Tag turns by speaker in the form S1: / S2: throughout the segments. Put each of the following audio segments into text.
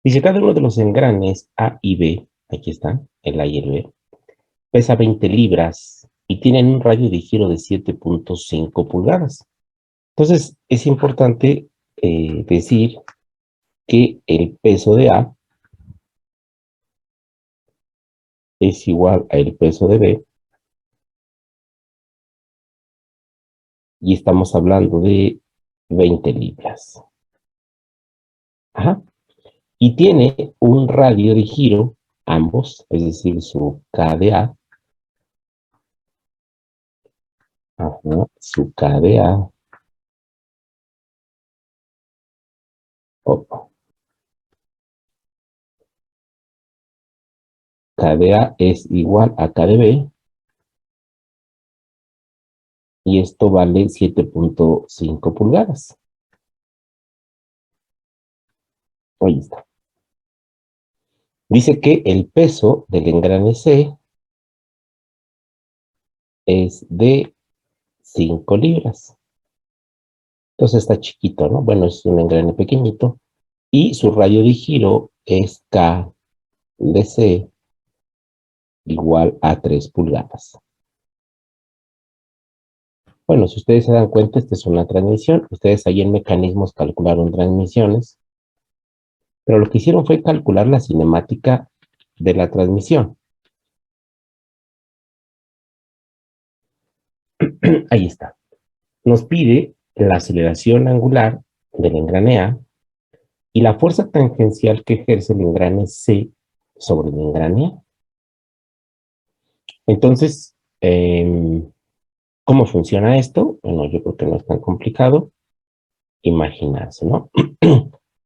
S1: Dice, cada uno de los engranes A y B, aquí está, el A y el B, pesa 20 libras y tienen un radio de giro de 7.5 pulgadas. Entonces, es importante decir que el peso de A es igual al peso de B y estamos hablando de 20 libras. Ajá. Y tiene un radio de giro, ambos, es decir, su K de A, ajá, su K de A, oh, K de A es igual a K de B, y esto vale 7.5 pulgadas. Ahí está. Dice que el peso del engrane C es de 5 libras. Entonces está chiquito, ¿no? Bueno, es un engrane pequeñito. Y su radio de giro es K de C igual a 3 pulgadas. Bueno, si ustedes se dan cuenta, esta es una transmisión. Ustedes ahí en mecanismos calcularon transmisiones, pero lo que hicieron fue calcular la cinemática de la transmisión. Ahí está. Nos pide la aceleración angular del engrane A y la fuerza tangencial que ejerce el engrane C sobre el engrane A. Entonces, ¿cómo funciona esto? Bueno, yo creo que no es tan complicado imaginarse, ¿no?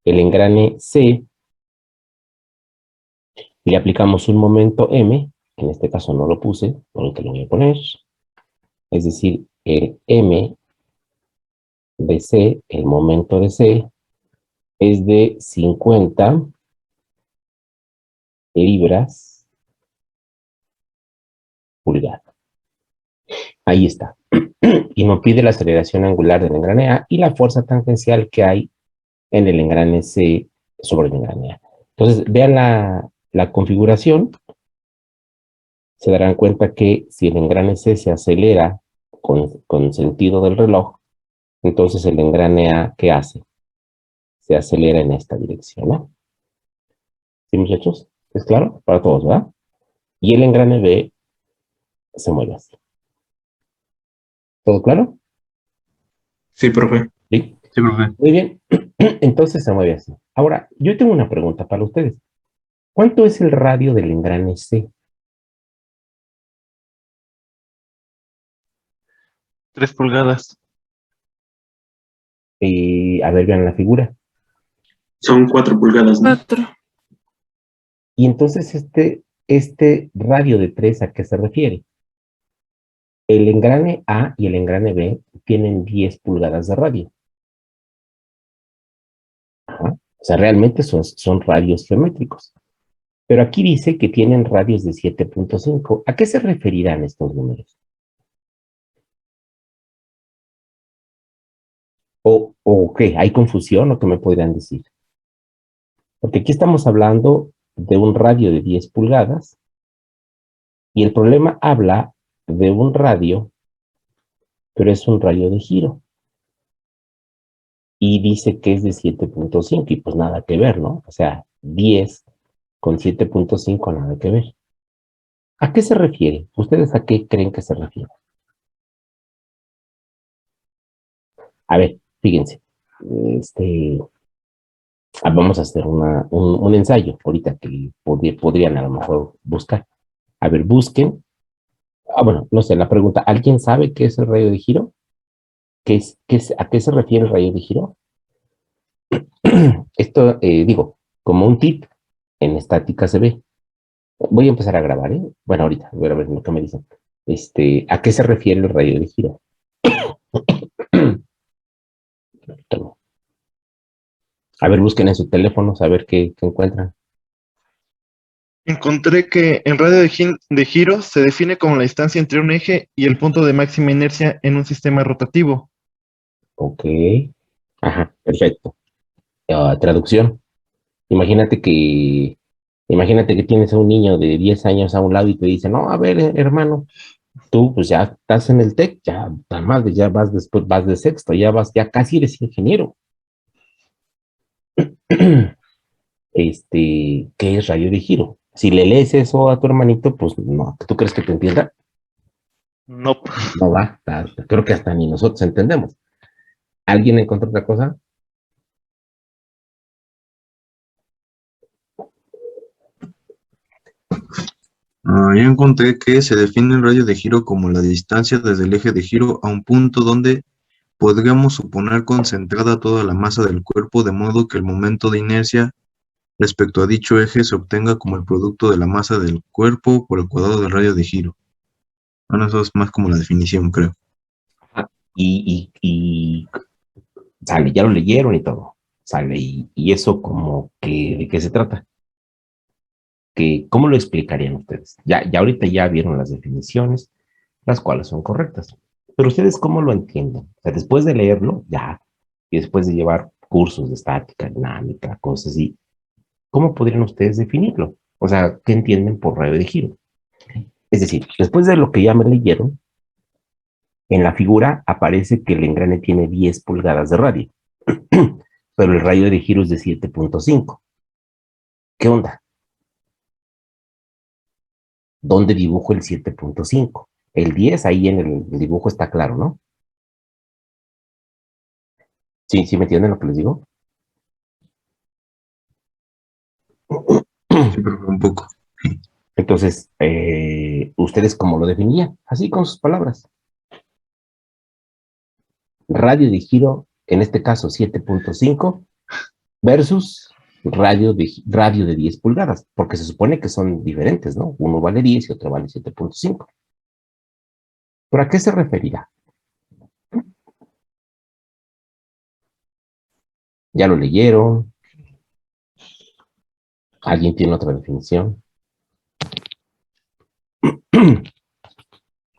S1: El engrane C le aplicamos un momento M, en este caso no lo puse, ahorita lo voy a poner, es decir, el M de C, el momento de C, es de 50 libras pulgada. Ahí está. Y nos pide la aceleración angular del engrane A y la fuerza tangencial que hay en el engrane C sobre el engrane A. Entonces, vean la configuración, se darán cuenta que si el engrane C se acelera con sentido del reloj, entonces el engrane A, ¿qué hace? Se acelera en esta dirección, ¿no? ¿Sí, muchachos? ¿Es claro? Para todos, ¿verdad? Y el engrane B se mueve así. ¿Todo claro?
S2: Sí, profe.
S1: Sí.
S2: Sí, profe.
S1: Muy bien. Entonces se mueve así. Ahora, yo tengo una pregunta para ustedes. ¿Cuánto es el radio del engrane C?
S2: 3 pulgadas.
S1: A ver, vean la figura.
S2: Son 4 pulgadas, ¿no?
S3: 4.
S1: Y entonces este radio de 3, ¿a qué se refiere? El engrane A y el engrane B tienen 10 pulgadas de radio. Ajá. O sea, realmente son radios geométricos. Pero aquí dice que tienen radios de 7.5. ¿A qué se referirán estos números? ¿O qué? ¿Hay confusión o qué me podrían decir? Porque aquí estamos hablando de un radio de 10 pulgadas y el problema habla de un radio, pero es un radio de giro. Y dice que es de 7.5 y pues nada que ver, ¿no? O sea, 10 con 7.5 nada que ver. ¿A qué se refiere? ¿Ustedes a qué creen que se refiere? A ver, fíjense. Este, vamos a hacer un ensayo ahorita que podrían a lo mejor buscar. A ver, busquen. Bueno, no sé, la pregunta, ¿alguien sabe qué es el radio de giro? ¿A qué se refiere el radio de giro? Esto, digo, como un tip, en estática se ve. Voy a empezar a grabar, ¿eh? Bueno, ahorita, voy a ver lo que me dicen. ¿A qué se refiere el radio de giro? A ver, busquen en sus teléfonos a ver qué encuentran.
S2: Encontré que en radio de giro se define como la distancia entre un eje y el punto de máxima inercia en un sistema rotativo.
S1: Ok. Ajá, perfecto. Traducción. Imagínate que tienes a un niño de 10 años a un lado y te dice, no, a ver, hermano, tú pues ya estás en el TEC, ya, además ya vas después, vas de sexto, ya vas, ya casi eres ingeniero. ¿Qué es radio de giro? Si le lees eso a tu hermanito, pues no, ¿tú crees que te entienda?
S2: No.
S1: No va, creo que hasta ni nosotros entendemos. ¿Alguien encontró otra cosa?
S3: Yo encontré que se define el radio de giro como la distancia desde el eje de giro a un punto donde podríamos suponer concentrada toda la masa del cuerpo, de modo que el momento de inercia respecto a dicho eje se obtenga como el producto de la masa del cuerpo por el cuadrado del radio de giro. Bueno, eso es más como la definición, creo.
S1: Y sale, ya lo leyeron y todo. Sale, y eso como que, ¿de qué se trata? ¿Cómo lo explicarían ustedes? Ya ahorita ya vieron las definiciones, las cuales son correctas. Pero ustedes, ¿cómo lo entienden? O sea, después de leerlo, ya, y después de llevar cursos de estática, dinámica, cosas así, ¿cómo podrían ustedes definirlo? O sea, ¿qué entienden por radio de giro? Es decir, después de lo que ya me leyeron, en la figura aparece que el engrane tiene 10 pulgadas de radio, pero el radio de giro es de 7.5. ¿Qué onda? ¿Dónde dibujo el 7.5? El 10 ahí en el dibujo está claro, ¿no? ¿Sí, sí me entienden lo que les digo?
S3: Sí, pero un poco.
S1: Entonces, ¿ustedes cómo lo definían? Así con sus palabras. Radio de giro, en este caso 7.5, versus radio de 10 pulgadas, porque se supone que son diferentes, ¿no? Uno vale 10 y otro vale 7.5. ¿Pero a qué se referirá? ¿Ya lo leyeron? ¿Alguien tiene otra definición?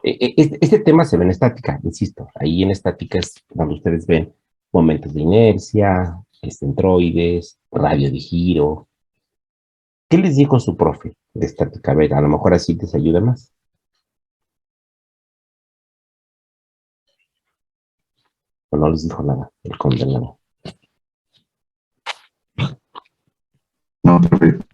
S1: Este tema se ve en estática, insisto. Ahí en estática es cuando ustedes ven momentos de inercia, centroides, radio de giro. ¿Qué les dijo su profe de estática? A ver, a lo mejor así les ayuda más. O no les dijo nada, el condenado.
S3: No, perfecto.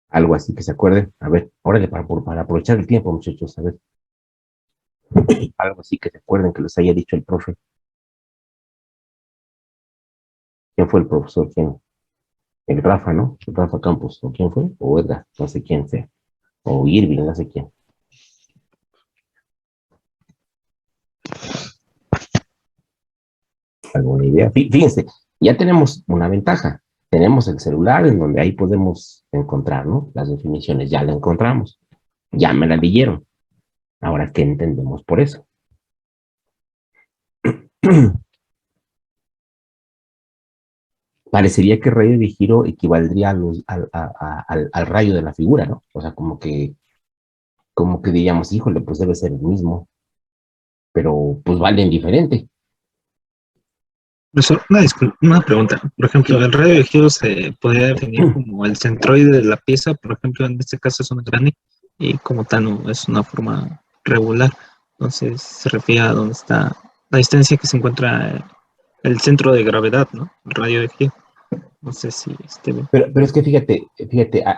S1: Algo así que se acuerden. A ver, órale, para aprovechar el tiempo, muchachos, a ver. Algo así que se acuerden que les haya dicho el profe. ¿Quién fue el profesor? ¿Quién? El Rafa, ¿no? El Rafa Campos. ¿O quién fue? O Edgar, no sé quién sea. O Irving, no sé quién. ¿Alguna idea? Fíjense, ya tenemos una ventaja. Tenemos el celular en donde ahí podemos encontrar, ¿no? Las definiciones, ya la encontramos. Ya me la leyeron. Ahora, ¿qué entendemos por eso? Parecería que radio de giro equivaldría al rayo de la figura, ¿no? O sea, como que diríamos, híjole, pues debe ser el mismo, pero pues valen diferente.
S4: Profesor, una pregunta. Por ejemplo, el radio de giro se podría definir como el centroide de la pieza, por ejemplo, en este caso es un grande, y como tal no es una forma regular. Entonces se refiere a dónde está la distancia que se encuentra el centro de gravedad, ¿no? El radio de giro. No sé si esté bien.
S1: Pero es que fíjate,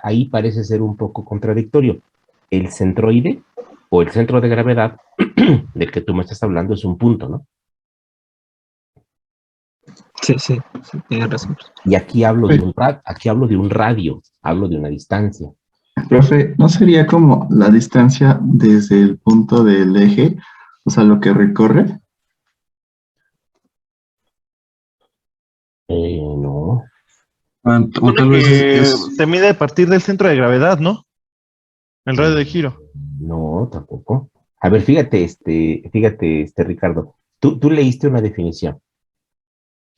S1: ahí parece ser un poco contradictorio. El centroide o el centro de gravedad del que tú me estás hablando es un punto, ¿no?
S4: Sí, tiene razón.
S1: Y aquí hablo de un radio, hablo de una distancia.
S5: Profe, ¿no sería como la distancia desde el punto del eje, o sea, lo que recorre?
S1: No,
S3: O tal vez
S2: Se mide a partir del centro de gravedad, ¿no? El radio de giro.
S1: no, tampoco. A ver, fíjate, Ricardo, tú leíste una definición.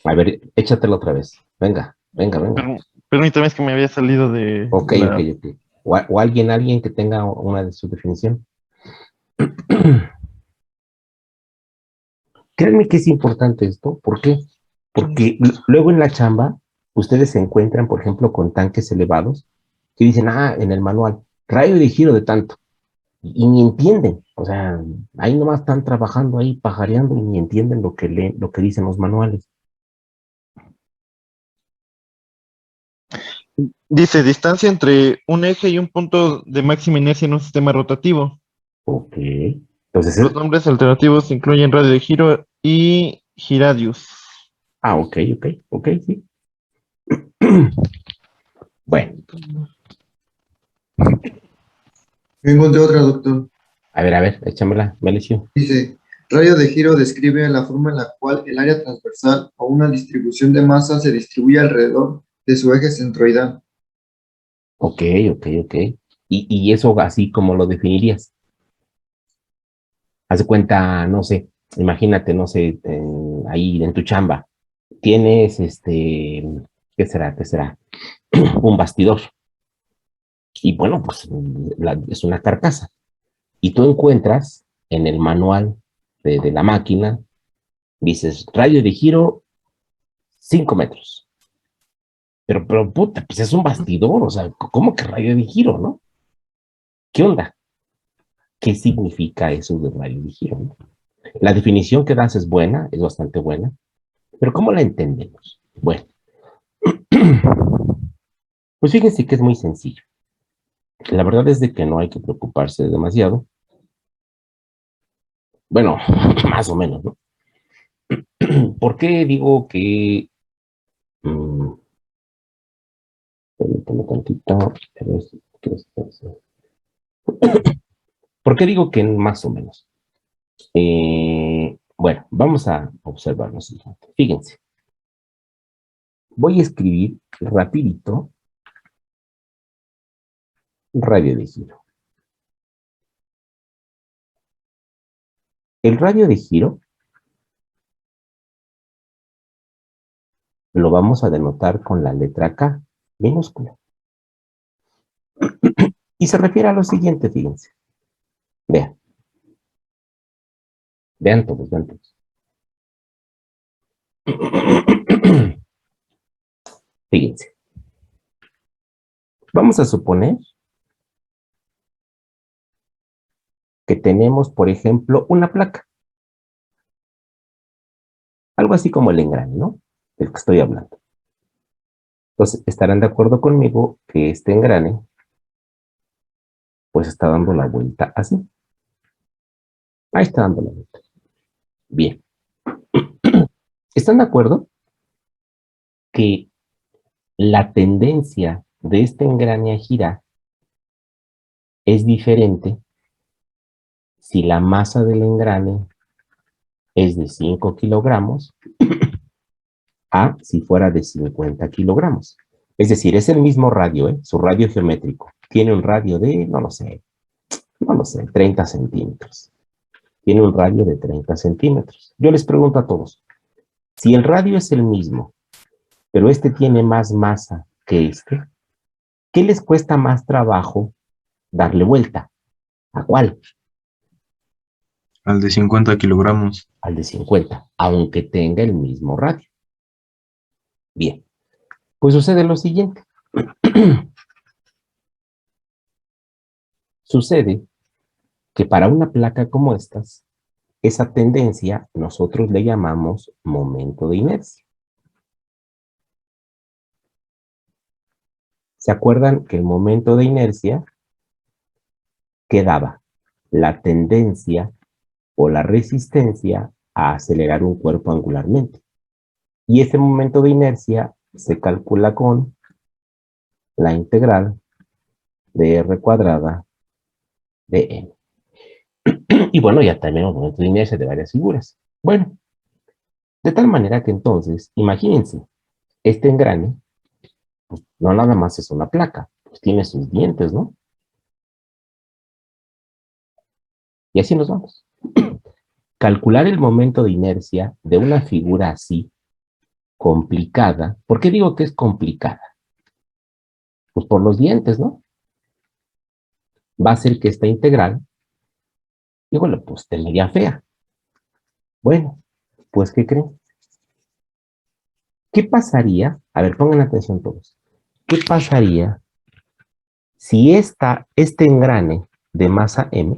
S1: A ver, échatela otra vez. Venga.
S2: Permítame, es que me había salido de
S1: Ok.
S2: la...
S1: O alguien que tenga una de su definición. Créanme que es importante esto. ¿Por qué? Porque luego en la chamba, ustedes se encuentran, por ejemplo, con tanques elevados que dicen, en el manual, radio de giro de tanto, y ni entienden. O sea, ahí nomás están trabajando ahí, pajareando, y ni entienden lo que leen, lo que dicen los manuales.
S2: Dice, distancia entre un eje y un punto de máxima inercia en un sistema rotativo.
S1: Ok. Entonces,
S2: Los nombres alternativos incluyen radio de giro y giradius.
S1: ok, sí. Bueno,
S6: Yo encontré otra, doctor.
S1: a ver, échamela, Melesio.
S6: Dice, radio de giro describe la forma en la cual el área transversal o una distribución de masa se distribuye alrededor de su eje centroidal.
S1: Ok. Y eso así como lo definirías. Haz de cuenta, no sé, imagínate, no sé, ahí en tu chamba, tienes ¿qué será? Un bastidor. Y bueno, pues es una carcasa. Y tú encuentras en el manual de la máquina, dices, radio de giro 5 metros. Pero puta, pues es un bastidor, o sea, ¿cómo que radio de giro, no? ¿Qué onda? ¿Qué significa eso de radio de giro, no? La definición que das es buena, es bastante buena, pero ¿cómo la entendemos? Bueno, pues fíjense que es muy sencillo. La verdad es de que no hay que preocuparse demasiado. Bueno, más o menos, ¿no? ¿Por qué digo que... permítame tantito. ¿Por qué digo que más o menos? Bueno, vamos a observar lo siguiente. Fíjense, voy a escribir rapidito radio de giro. El radio de giro lo vamos a denotar con la letra K minúscula. Y se refiere a lo siguiente, fíjense. Vean. Vean todos, vean todos. Fíjense. Vamos a suponer que tenemos, por ejemplo, una placa. Algo así como el engrane, ¿no? Del que estoy hablando. Entonces, estarán de acuerdo conmigo que este engrane, pues está dando la vuelta así. Ahí está dando la vuelta. Bien. ¿Están de acuerdo que la tendencia de este engrane a girar es diferente si la masa del engrane es de 5 kilogramos a si fuera de 50 kilogramos? Es decir, es el mismo radio, ¿eh? Su radio geométrico. Tiene un radio de, no lo sé, 30 centímetros. Tiene un radio de 30 centímetros. Yo les pregunto a todos, si el radio es el mismo, pero este tiene más masa que este, ¿qué les cuesta más trabajo darle vuelta? ¿A cuál?
S3: Al de 50 kilogramos.
S1: Al de 50, aunque tenga el mismo radio. Bien, pues sucede lo siguiente. Sucede que para una placa como estas, esa tendencia nosotros le llamamos momento de inercia. ¿Se acuerdan que el momento de inercia quedaba la tendencia o la resistencia a acelerar un cuerpo angularmente? Y ese momento de inercia se calcula con la integral de r cuadrada de n. Y bueno, ya también los momentos de inercia de varias figuras. Bueno, de tal manera que entonces, imagínense, este engrane, pues, no nada más es una placa, pues tiene sus dientes, ¿no? Y así nos vamos. Calcular el momento de inercia de una figura así, complicada. ¿Por qué digo que es complicada? Pues por los dientes, ¿no? Va a ser que esta integral, híjole, pues te media fea. Bueno, Pues, ¿qué creen? ¿Qué pasaría? A ver, pongan atención todos. ¿Qué pasaría si este engrane de masa M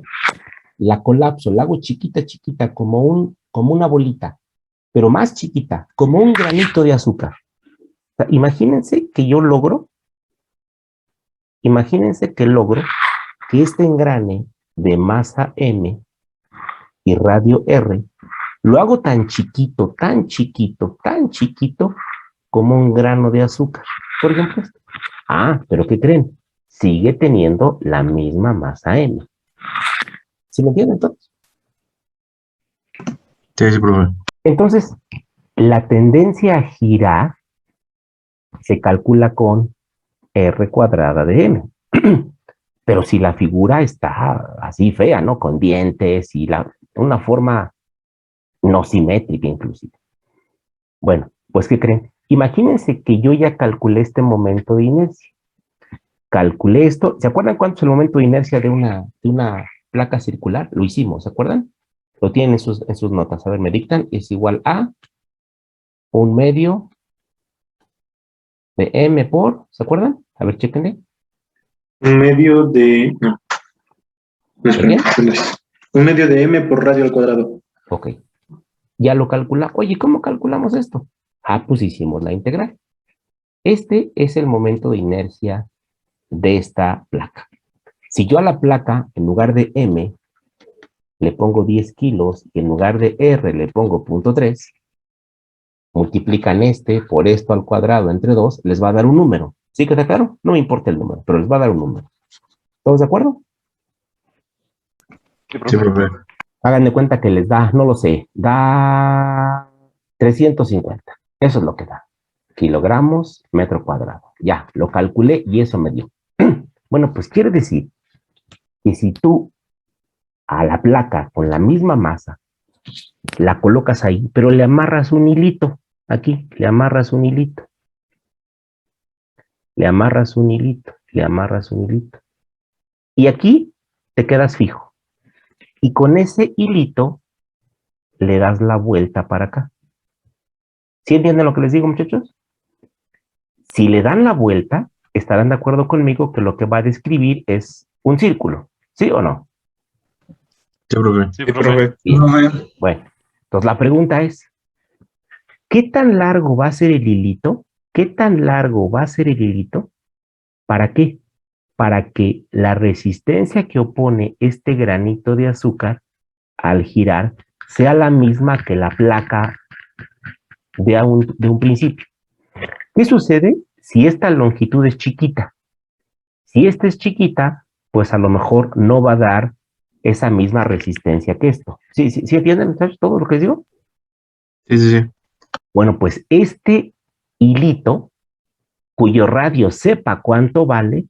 S1: la colapso, la hago chiquita, chiquita, como una bolita, pero más chiquita, como un granito de azúcar? O sea, imagínense que logro que este engrane de masa M y radio R lo hago tan chiquito, tan chiquito, tan chiquito como un grano de azúcar. Por ejemplo, esto. Pero ¿qué creen? Sigue teniendo la misma masa M. ¿Sí me entienden todos?
S3: Sí, sí, profe.
S1: Entonces, la tendencia a girar se calcula con R cuadrada de M. Pero si la figura está así fea, ¿no? Con dientes y una forma no simétrica inclusive. Bueno, pues ¿qué creen? Imagínense que yo ya calculé este momento de inercia. Calculé esto. ¿Se acuerdan cuánto es el momento de inercia de una placa circular? Lo hicimos, ¿se acuerdan? Lo tienen en sus notas. A ver, me dictan. Es igual a 1/2 de M por, ¿se acuerdan? A ver, chéquenle.
S7: Un medio de... No,
S1: ¿Bien?
S7: un medio de m por radio al cuadrado.
S1: Ok. Ya lo calcula. Oye, ¿cómo calculamos esto? Pues hicimos la integral. Este es el momento de inercia de esta placa. Si yo a la placa, en lugar de M, le pongo 10 kilos y en lugar de R le pongo 0.3, multiplican por esto al cuadrado entre 2, les va a dar un número. ¿Sí que está claro? No me importa el número, pero les va a dar un número. ¿Todos de acuerdo?
S3: Sí, profe.
S1: Hagan de cuenta que les da, no lo sé, da 350. Eso es lo que da. Kilogramos, metro cuadrado. Ya, lo calculé y eso me dio. Bueno, pues quiere decir que si tú a la placa con la misma masa la colocas ahí, pero le amarras un hilito, aquí, le amarras un hilito, le amarras un hilito, le amarras un hilito, y aquí te quedas fijo. Y con ese hilito le das la vuelta para acá. ¿Sí entienden lo que les digo, muchachos? Si le dan la vuelta, estarán de acuerdo conmigo que lo que va a describir es un círculo, ¿sí o no?
S3: Sí, profe.
S7: Sí, profe.
S1: Bien. Bueno, entonces la pregunta es, ¿qué tan largo va a ser el hilito? ¿Qué tan largo va a ser el hilito? ¿Para qué? Para que la resistencia que opone este granito de azúcar al girar sea la misma que la placa de un principio. ¿Qué sucede si esta longitud es chiquita? Si esta es chiquita, pues a lo mejor no va a dar esa misma resistencia que esto. ¿Sí entienden, muchachos, todo lo que les digo?
S3: Sí, sí, sí.
S1: Bueno, pues este hilito, cuyo radio sepa cuánto vale,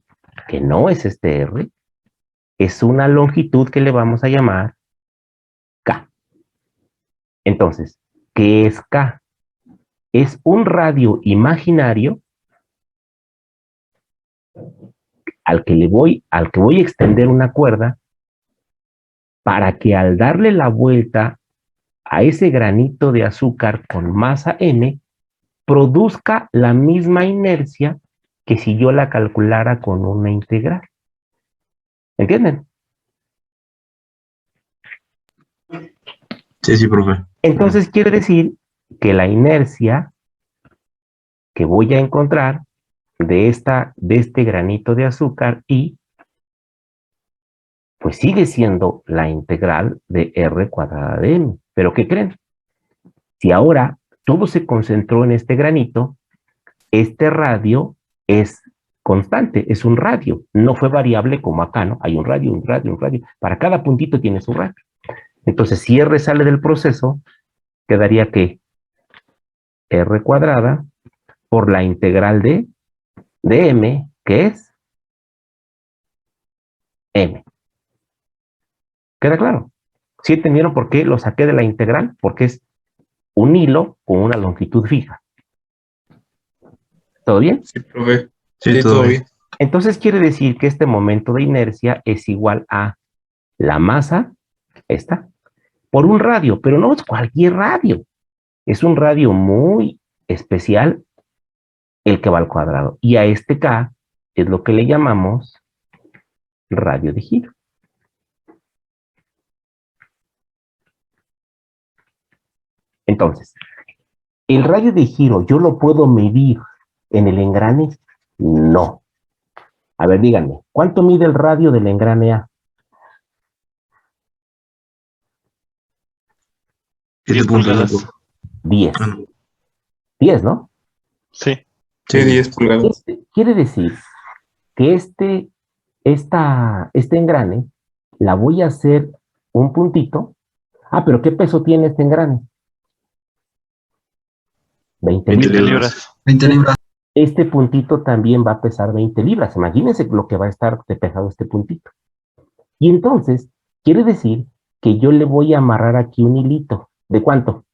S1: que no es este R, es una longitud que le vamos a llamar K. Entonces, ¿qué es K? Es un radio imaginario al que voy a extender una cuerda para que al darle la vuelta a ese granito de azúcar con masa M, produzca la misma inercia que si yo la calculara con una integral. ¿Entienden?
S3: Sí, sí, profe.
S1: Entonces quiere decir que la inercia que voy a encontrar de este granito de azúcar y pues sigue siendo la integral de R cuadrada de M. ¿Pero qué creen? Si ahora todo se concentró en este granito, este radio es constante, es un radio, no fue variable como acá, ¿no? Hay un radio, un radio, un radio. Para cada puntito tienes un radio. Entonces, si R sale del proceso, quedaría que R cuadrada por la integral de M, que es M. ¿Queda claro? ¿Sí entendieron por qué lo saqué de la integral? Porque es un hilo con una longitud fija. ¿Todo bien?
S7: Sí, profe.
S3: Sí, todo bien.
S1: Entonces quiere decir que este momento de inercia es igual a la masa, esta, por un radio, pero no es cualquier radio. Es un radio muy especial el que va al cuadrado. Y a este K es lo que le llamamos radio de giro. Entonces, ¿el radio de giro yo lo puedo medir en el engrane? No. A ver, díganme, ¿cuánto mide el radio del engrane A?
S7: 10 pulgadas.
S1: 10.
S3: Ah, no.
S1: 10, ¿no?
S2: Sí.
S7: Sí, 10 pulgadas.
S1: Quiere decir que este engrane la voy a hacer un puntito. Ah, pero ¿qué peso tiene este engrane? 20
S7: 20
S1: libras.
S7: libras.
S5: 20 libras.
S1: Este puntito también va a pesar 20 libras. Imagínense lo que va a estar de pesado este puntito. Y entonces, quiere decir que yo le voy a amarrar aquí un hilito. ¿De cuánto?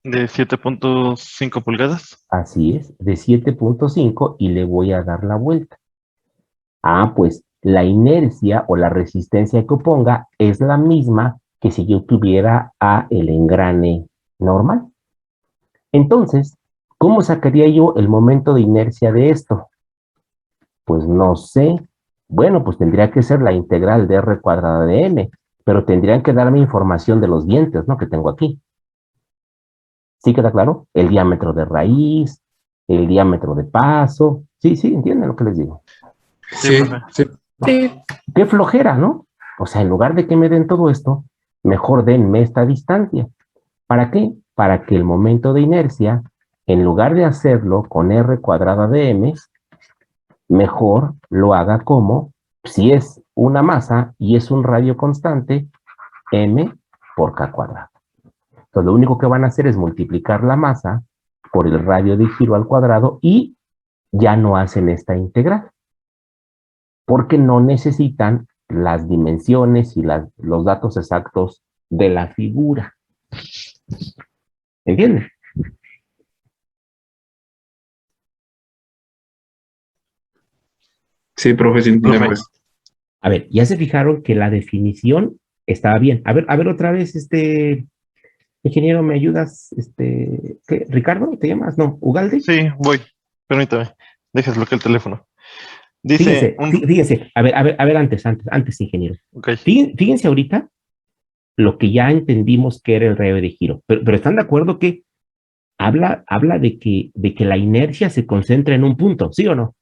S2: De 7.5 pulgadas.
S1: Así es, de 7.5 y le voy a dar la vuelta. Ah, pues la inercia o la resistencia que oponga es la misma que si yo tuviera a el engrane normal. Entonces, ¿cómo sacaría yo el momento de inercia de esto? Pues no sé. Bueno, pues tendría que ser la integral de r cuadrada de m, pero tendrían que darme información de los dientes, ¿no? Que tengo aquí. ¿Sí queda claro? El diámetro de raíz, el diámetro de paso. Sí, sí, entienden lo que les digo.
S7: Sí, sí.
S1: Sí. Qué flojera, ¿no? O sea, en lugar de que me den todo esto, mejor denme esta distancia. ¿Para qué? Para que el momento de inercia, en lugar de hacerlo con r cuadrada de m, mejor lo haga como, si es una masa y es un radio constante, m por k cuadrado. Entonces, lo único que van a hacer es multiplicar la masa por el radio de giro al cuadrado y ya no hacen esta integral, porque no necesitan las dimensiones y los datos exactos de la figura. ¿Entienden?
S7: Sí, profe, sí entendemos.
S1: A ver, ya se fijaron que la definición estaba bien. A ver otra vez, ingeniero, ¿me ayudas? ¿Qué? ¿Ricardo te llamas? No, ¿Ugalde?
S2: Sí, voy. Permítame. Deja desbloquear el teléfono. Dice
S1: Fíjense, a ver, antes, ingeniero.
S2: Ok.
S1: Fíjense ahorita lo que ya entendimos que era el radio de giro, pero ¿están de acuerdo que habla de que la inercia se concentra en un punto, ¿sí o no?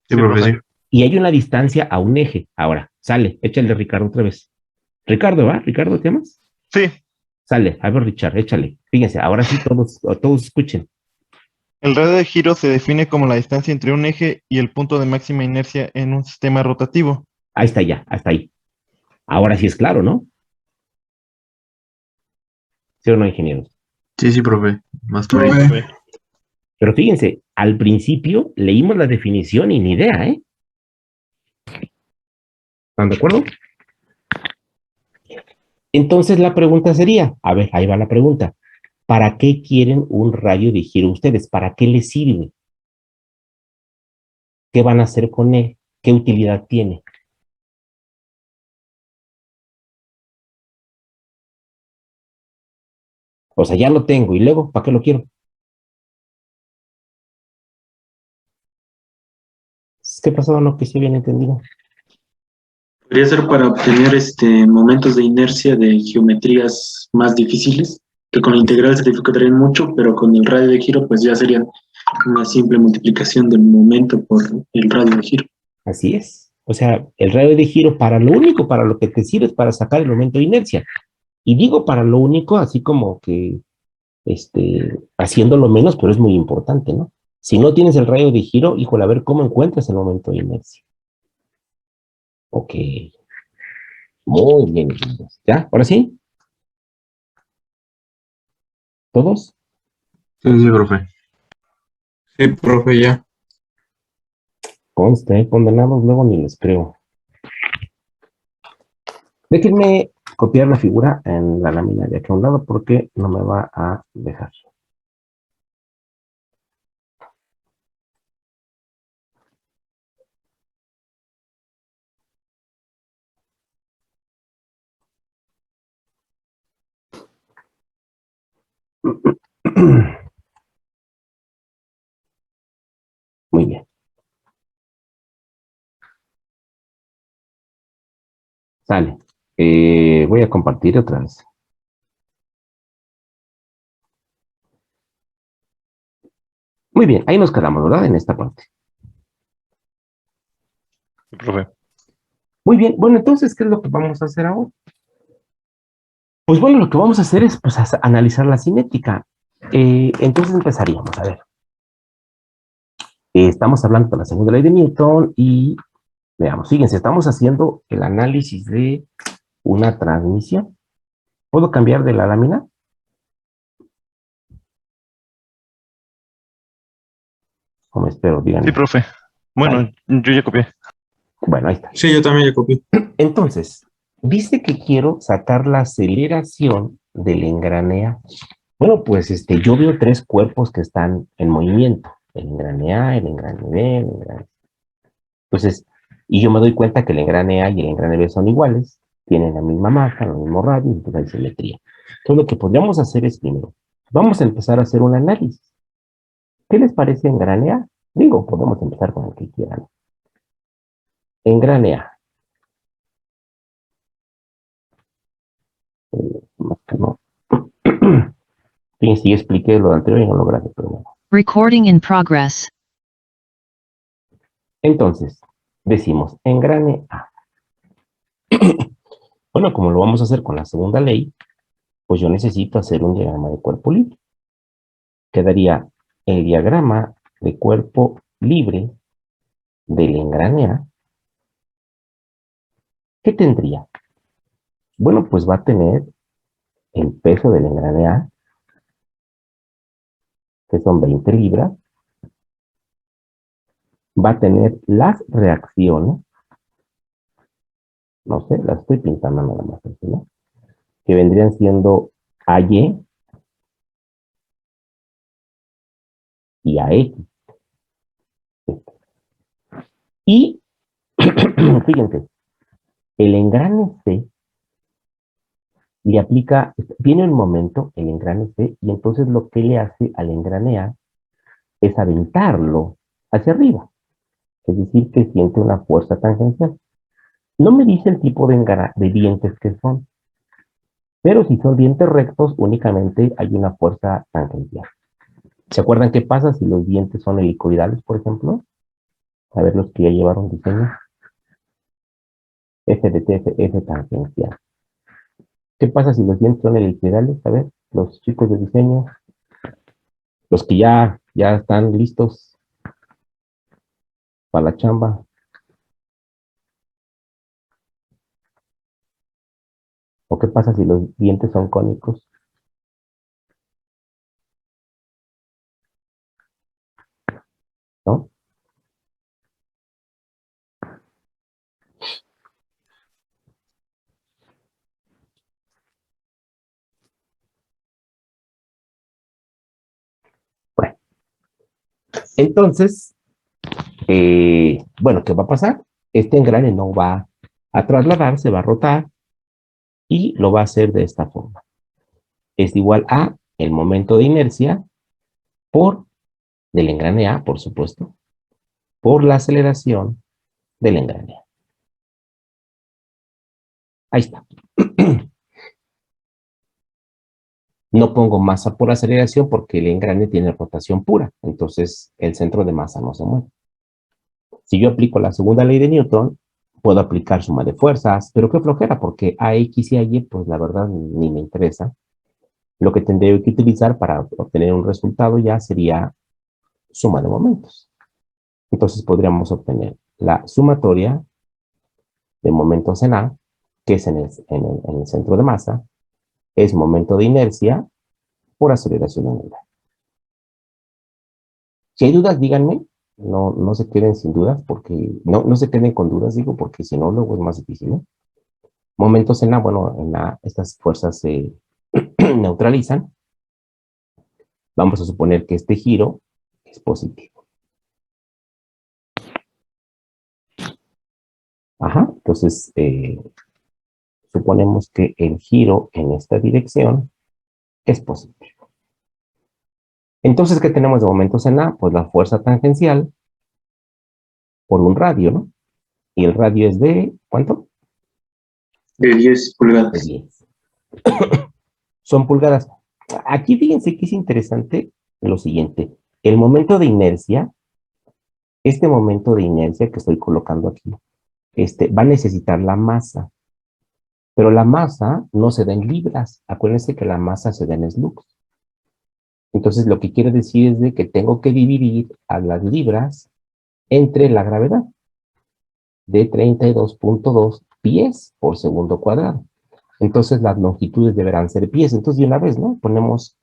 S3: Sí, profe, sí.
S1: Y hay una distancia a un eje. Ahora, sale, échale Ricardo otra vez. Ricardo, ¿va? ¿Ricardo te llamas?
S2: Sí.
S1: Sale, a ver, Richard, échale. Fíjense, ahora sí todos escuchen.
S2: El radio de giro se define como la distancia entre un eje y el punto de máxima inercia en un sistema rotativo.
S1: Ahí está ya, hasta ahí. Ahora sí es claro, ¿no? ¿Sí o no, ingenieros?
S3: Sí, sí, profe. Más claro.
S7: Profe.
S1: Pero fíjense, al principio leímos la definición y ni idea, ¿eh? ¿Están de acuerdo? Entonces la pregunta sería, a ver, ahí va la pregunta. ¿Para qué quieren un radio de giro ustedes? ¿Para qué les sirve? ¿Qué van a hacer con él? ¿Qué utilidad tiene? O sea, ya lo tengo y luego, ¿para qué lo quiero? ¿Qué pasó? No, que sí bien entendido.
S7: Podría ser para obtener momentos de inercia de geometrías más difíciles, que con la integral se dificultarían mucho, pero con el radio de giro pues ya serían una simple multiplicación del momento por el radio de giro.
S1: Así es. O sea, el radio de giro para lo único, para lo que te sirve es para sacar el momento de inercia. Y digo para lo único, así como que, haciéndolo menos, pero es muy importante, ¿no? Si no tienes el radio de giro, híjole, a ver cómo encuentras el momento de inercia. Ok. Muy bien. ¿Ya? ¿Ahora sí? ¿Todos?
S3: Sí, sí, profe.
S7: Sí, profe, ya.
S1: Conste, condenados, luego ni les creo. Déjenme copiar la figura en la lámina de aquí a un lado porque no me va a dejar. Muy bien. Sale. Voy a compartir otra vez. Muy bien, ahí nos quedamos, ¿verdad? En esta parte.
S2: Profe.
S1: Muy bien, bueno, entonces, ¿qué es lo que vamos a hacer ahora? Pues bueno, lo que vamos a hacer es pues, analizar la cinética. Entonces empezaríamos, a ver. Estamos hablando de la segunda ley de Newton y veamos, fíjense, estamos haciendo el análisis de una transmisión. ¿Puedo cambiar de la lámina? ¿O me espero? Díganme.
S2: Sí, profe. Bueno, yo ya copié.
S1: Bueno, ahí está.
S3: Sí, yo también ya copié.
S1: Entonces, dice que quiero sacar la aceleración del engrane A. Bueno, pues yo veo tres cuerpos que están en movimiento. El engrane A, el engrane B, el engrane C. Entonces, y yo me doy cuenta que el engrane A y el engrane B son iguales, tienen la misma masa, el mismo radio, entonces hay simetría. Entonces, lo que podríamos hacer es primero, vamos a empezar a hacer un análisis. ¿Qué les parece engrane A? Digo, podemos empezar con el que quieran. Engrane A. Más que no. Fíjense, ya expliqué lo anterior y no lo grabé, pero bueno.
S8: Recording in progress.
S1: Entonces, decimos engrane A. Bueno, como lo vamos a hacer con la segunda ley, pues yo necesito hacer un diagrama de cuerpo libre. Quedaría el diagrama de cuerpo libre del engrane A. ¿Qué tendría? Bueno, pues va a tener el peso del engrane A, que son 20 libras. Va a tener las reacciones, no sé, las estoy pintando nada más, ¿no? Que vendrían siendo AY y AX. Y, fíjense, el engrane C le aplica, viene un momento, el engrane C, y entonces lo que le hace al engrane A es aventarlo hacia arriba. Es decir, que siente una fuerza tangencial. No me dice el tipo de dientes que son, pero si son dientes rectos, únicamente hay una fuerza tangencial. ¿Se acuerdan qué pasa si los dientes son helicoidales, por ejemplo? A ver, los que ya llevaron diseño. F de T, F tangencial. ¿Qué pasa si los dientes son helicoidales? A ver, los chicos de diseño, los que ya están listos para la chamba. ¿O qué pasa si los dientes son cónicos? ¿No? Bueno, entonces, bueno, ¿qué va a pasar? Este engrane no va a trasladar, se va a rotar y lo va a hacer de esta forma. Es igual a el momento de inercia por del engrane A, por supuesto, por la aceleración del engrane A. Ahí está. No pongo masa por aceleración porque el engrane tiene rotación pura, entonces el centro de masa no se mueve. Si yo aplico la segunda ley de Newton, puedo aplicar suma de fuerzas, pero qué flojera, porque AX y AY, pues la verdad ni me interesa. Lo que tendría que utilizar para obtener un resultado ya sería suma de momentos. Entonces podríamos obtener la sumatoria de momentos en A, que es en el centro de masa, es momento de inercia por aceleración angular. Si hay dudas, díganme. No se queden sin dudas, porque no se queden con dudas, digo, porque si no, luego es más difícil, ¿no? Momentos en A, bueno, en A estas fuerzas se neutralizan. Vamos a suponer que este giro es positivo. Ajá, entonces suponemos que el giro en esta dirección es positivo. Entonces, ¿qué tenemos de momentos en A? Pues la fuerza tangencial por un radio, ¿no? Y el radio es de, ¿cuánto?
S7: De 10
S1: De
S7: pulgadas.
S1: 10. Son pulgadas. Aquí fíjense que es interesante lo siguiente. El momento de inercia, este momento de inercia que estoy colocando aquí, va a necesitar la masa. Pero la masa no se da en libras. Acuérdense que la masa se da en slugs. Entonces, lo que quiere decir es de que tengo que dividir a las libras entre la gravedad de 32.2 pies por segundo cuadrado. Entonces, las longitudes deberán ser pies. Entonces, de una vez, ¿no? Ponemos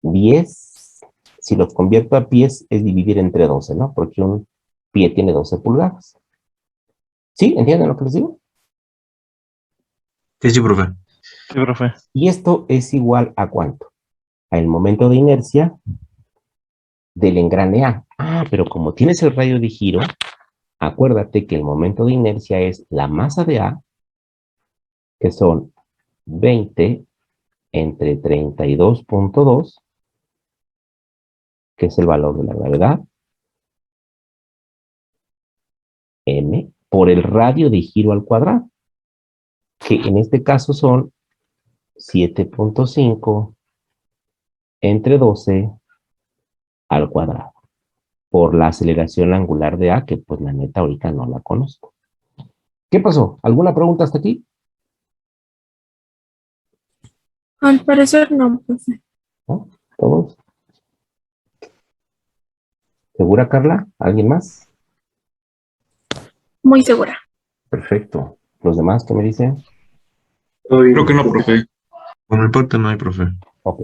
S1: 10. Si lo convierto a pies, es dividir entre 12, ¿no? Porque un pie tiene 12 pulgadas. ¿Sí? ¿Entienden lo que les digo?
S3: Sí, sí, profe.
S2: Sí, profe.
S1: Y esto es igual a ¿cuánto? Al momento de inercia del engrane A. Ah, pero como tienes el radio de giro, acuérdate que el momento de inercia es la masa de A, que son 20 entre 32.2, que es el valor de la gravedad, m, por el radio de giro al cuadrado, que en este caso son 7.5 entre 12 al cuadrado, por la aceleración angular de A, que pues la neta ahorita no la conozco. ¿Qué pasó? ¿Alguna pregunta hasta aquí?
S9: Al parecer no, profe.
S1: ¿No? ¿Todos? ¿Segura, Carla? ¿Alguien más?
S9: Muy segura.
S1: Perfecto. ¿Los demás qué me dicen?
S3: Creo que no, profe. Por mi parte no hay, profe.
S1: Ok.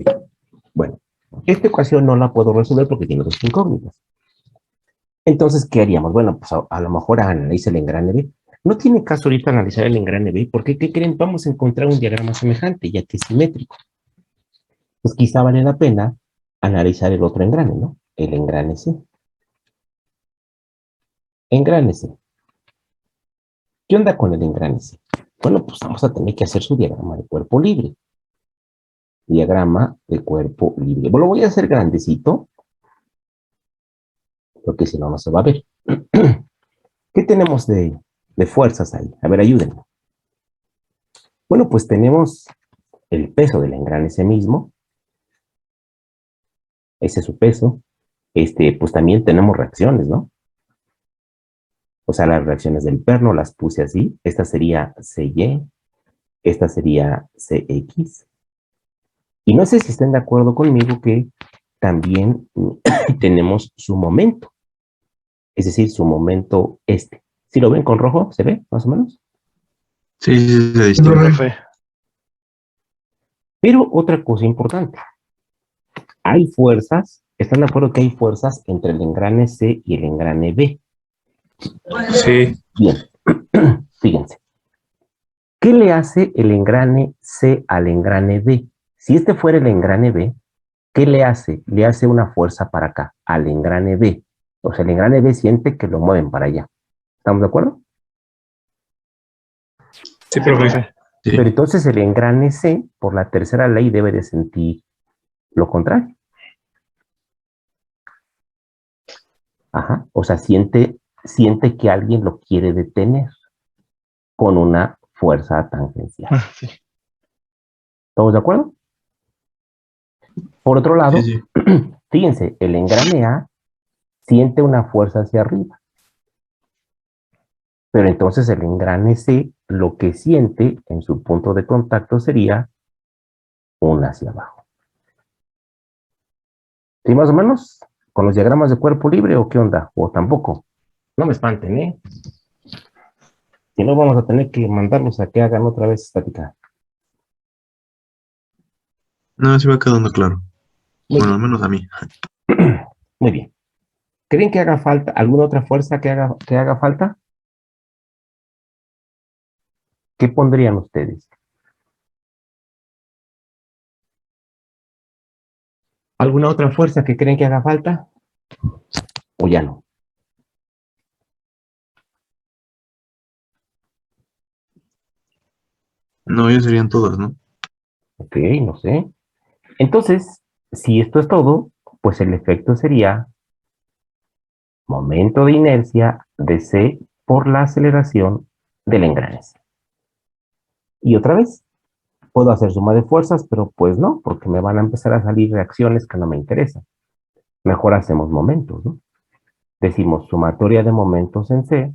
S1: Bueno, esta ecuación no la puedo resolver porque tiene dos incógnitas. Entonces, ¿qué haríamos? Bueno, pues a lo mejor analiza el engrane B. No tiene caso ahorita analizar el engrane B porque, ¿qué creen? Vamos a encontrar un diagrama semejante, ya que es simétrico. Pues quizá vale la pena analizar el otro engrane, ¿no? El engrane C. Engrane C. ¿Qué onda con el engrane C? Bueno, pues vamos a tener que hacer su diagrama de cuerpo libre. Diagrama de cuerpo libre. Bueno, lo voy a hacer grandecito, porque si no, no se va a ver. ¿Qué tenemos de fuerzas ahí? A ver, ayúdenme. Bueno, pues tenemos el peso del engrane ese mismo. Ese es su peso. Pues también tenemos reacciones, ¿no? O sea, las reacciones del perno las puse así. Esta sería CY, esta sería CX. Y no sé si estén de acuerdo conmigo que también tenemos su momento. Es decir, su momento este. ¿Sí lo ven con rojo? ¿Se ve, más o menos?
S3: Sí, sí, se
S2: Sí,
S3: distingue.
S2: profe.
S1: Pero otra cosa importante. Hay fuerzas, ¿están de acuerdo que hay fuerzas entre el engrane C y el engrane B?
S3: Sí.
S1: Bien, fíjense. ¿Qué le hace el engrane C al engrane B? Si este fuera el engrane B, ¿qué le hace? Le hace una fuerza para acá, al engrane B. O sea, el engrane B siente que lo mueven para allá. ¿Estamos de acuerdo?
S2: Sí, profe.
S3: Sí.
S1: Pero entonces el engrane C, por la tercera ley, debe de sentir lo contrario. Ajá. O sea, siente que alguien lo quiere detener con una fuerza tangencial.
S2: Sí.
S1: ¿Estamos de acuerdo? Por otro lado,
S3: Sí, sí.
S1: fíjense, el engrane A siente una fuerza hacia arriba. Pero entonces el engrane C lo que siente en su punto de contacto sería una hacia abajo. ¿Sí, más o menos? ¿Con los diagramas de cuerpo libre o qué onda? ¿O tampoco? No me espanten, ¿eh? Si no, vamos a tener que mandarlos a que hagan otra vez estática.
S3: No, sí va quedando claro.
S1: Muy
S3: Bueno, al
S1: bien.
S3: menos a mí.
S1: Muy bien. ¿Creen que haga falta alguna otra fuerza que haga falta? ¿Qué pondrían ustedes? ¿Alguna otra fuerza que creen que haga falta? ¿O ya no?
S3: No, ya serían todas, ¿no?
S1: Ok, no sé. Entonces, si esto es todo, Pues el efecto sería momento de inercia de C por la aceleración del engrane C. Y otra vez, puedo hacer suma de fuerzas, pero pues no, porque me van a empezar a salir reacciones que no me interesan. Mejor hacemos momentos, ¿no? Decimos sumatoria de momentos en C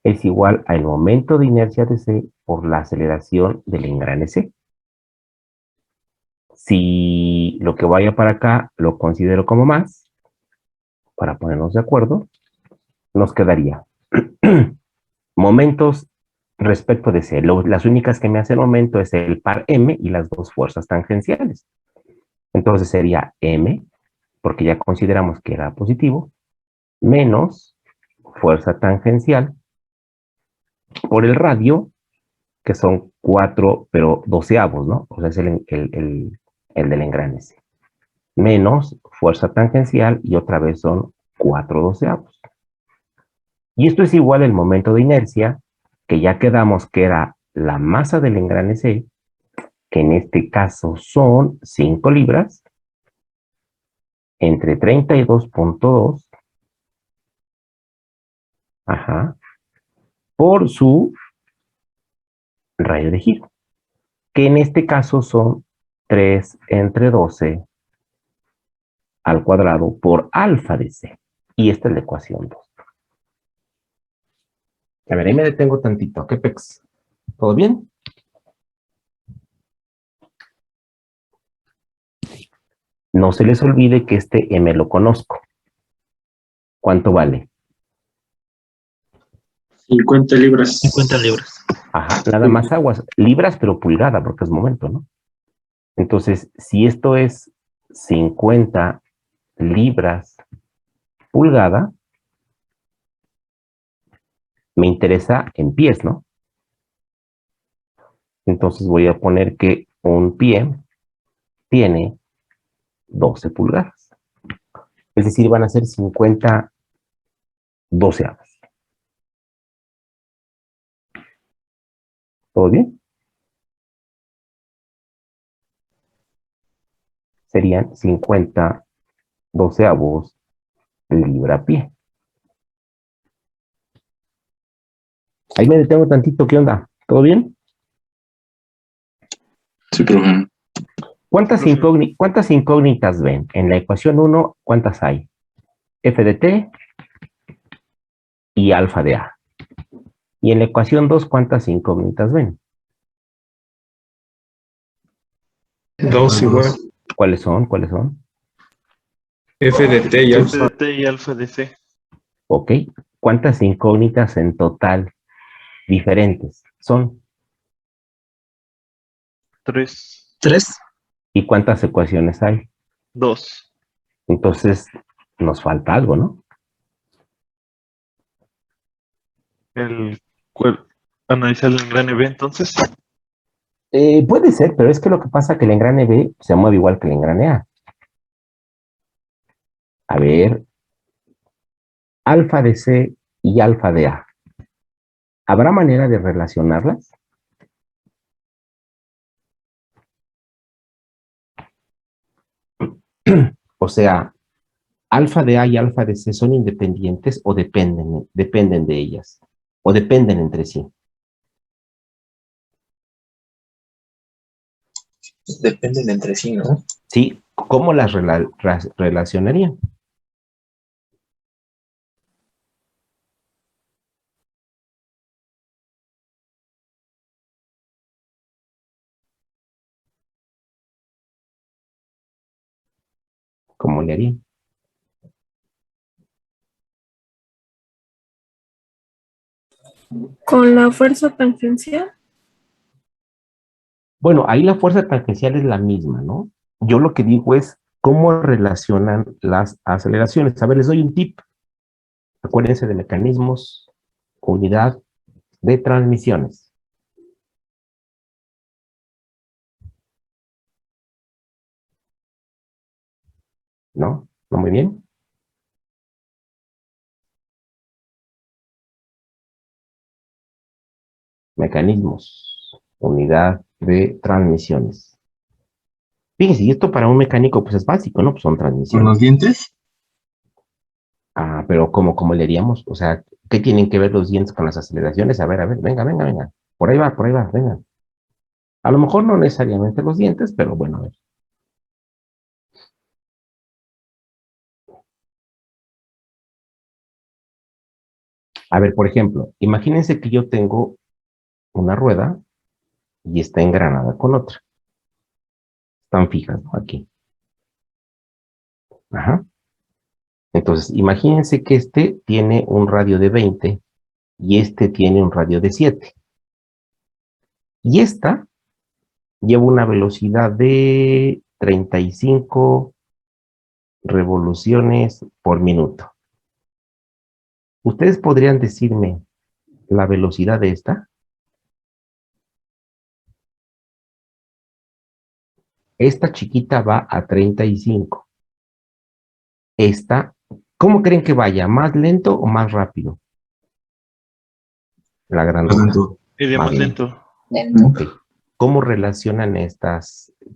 S1: es igual al momento de inercia de C por la aceleración del engrane C. Si lo que vaya para acá lo considero como más, para ponernos de acuerdo, nos quedaría momentos respecto de C. Las únicas que me hacen momento es el par M y las dos fuerzas tangenciales. Entonces sería M, porque ya consideramos que era positivo, menos fuerza tangencial por el radio, que son 4, pero doceavos, ¿no? O sea, es el del engrane C. Menos fuerza tangencial y otra vez son 4 doceavos. Y esto es igual al momento de inercia, que ya quedamos que era la masa del engrane C, que en este caso son 5 libras, entre 32.2, ajá, por su radio de giro, que en este caso son 3 entre 12 al cuadrado por alfa de C. Y esta es la ecuación 2. A ver, ahí me detengo tantito. ¿Qué pex? ¿Todo bien? No se les olvide que este M lo conozco. ¿Cuánto vale?
S7: 50 libras.
S4: 50 libras.
S1: Ajá, nada más aguas. Libras, pero pulgada, porque es momento, ¿no? Entonces, si esto es 50 libras pulgada, me interesa en pies, ¿no? Entonces voy a poner que un pie tiene 12 pulgadas. Es decir, van a ser 50 doceavos. ¿Todo bien? Serían 50 doceavos libra pie. Ahí me detengo tantito, ¿qué onda? ¿Todo bien?
S3: Sí, profe.
S1: ¿Cuántas incógnitas ven? En la ecuación 1, ¿cuántas hay? F de t y alfa de a. Y en la ecuación 2, ¿cuántas incógnitas ven?
S10: 2 igual.
S1: ¿Cuáles son? ¿Cuáles son?
S10: F de T y
S2: F
S10: alfa.
S2: de T y alfa de C.
S1: Ok. ¿Cuántas incógnitas en total diferentes son?
S2: 3,
S4: 3.
S1: ¿Y cuántas ecuaciones hay?
S2: 2.
S1: Entonces, nos falta algo, ¿no?
S2: Analizar el engrane B entonces.
S1: Puede ser, pero es que lo que pasa es que el engrane B se mueve igual que el engrane A. A ver, alfa de C y alfa de A. ¿Habrá manera de relacionarlas? O sea, alfa de A y alfa de C son independientes o dependen de ellas, o dependen entre sí.
S4: Dependen entre sí, ¿no?
S1: Sí, ¿cómo las relacionarían? ¿Cómo le harían?
S9: Con la fuerza tangencial.
S1: Bueno, ahí la fuerza tangencial es la misma, ¿no? Yo lo que digo es cómo relacionan las aceleraciones. A ver, les doy un tip. Acuérdense de mecanismos, unidad de transmisiones. ¿No? ¿No muy bien? Mecanismos, unidad de transmisiones. Fíjense, y esto para un mecánico pues es básico, ¿no? Pues son
S3: ¿Con
S1: transmisiones.
S3: los dientes?
S1: Ah, pero ¿cómo le haríamos? O sea, ¿qué tienen que ver los dientes con las aceleraciones? A ver, venga. Por ahí va, venga. A lo mejor no necesariamente los dientes, pero bueno, a ver. A ver, por ejemplo, imagínense que yo tengo una rueda y está engranada con otra. Están fijas, ¿no? Aquí. Ajá. Entonces, imagínense que este tiene un radio de 20 y este tiene un radio de 7. Y esta lleva una velocidad de 35 revoluciones por minuto. ¿Ustedes podrían decirme la velocidad de esta? Esta chiquita va a 35. Esta, ¿cómo creen que vaya? ¿Más lento o más rápido? La
S3: Más
S1: grandota.
S3: lento.
S2: Iría
S1: Más
S2: más
S1: lento.
S2: lento.
S1: Ok. ¿Cómo relacionan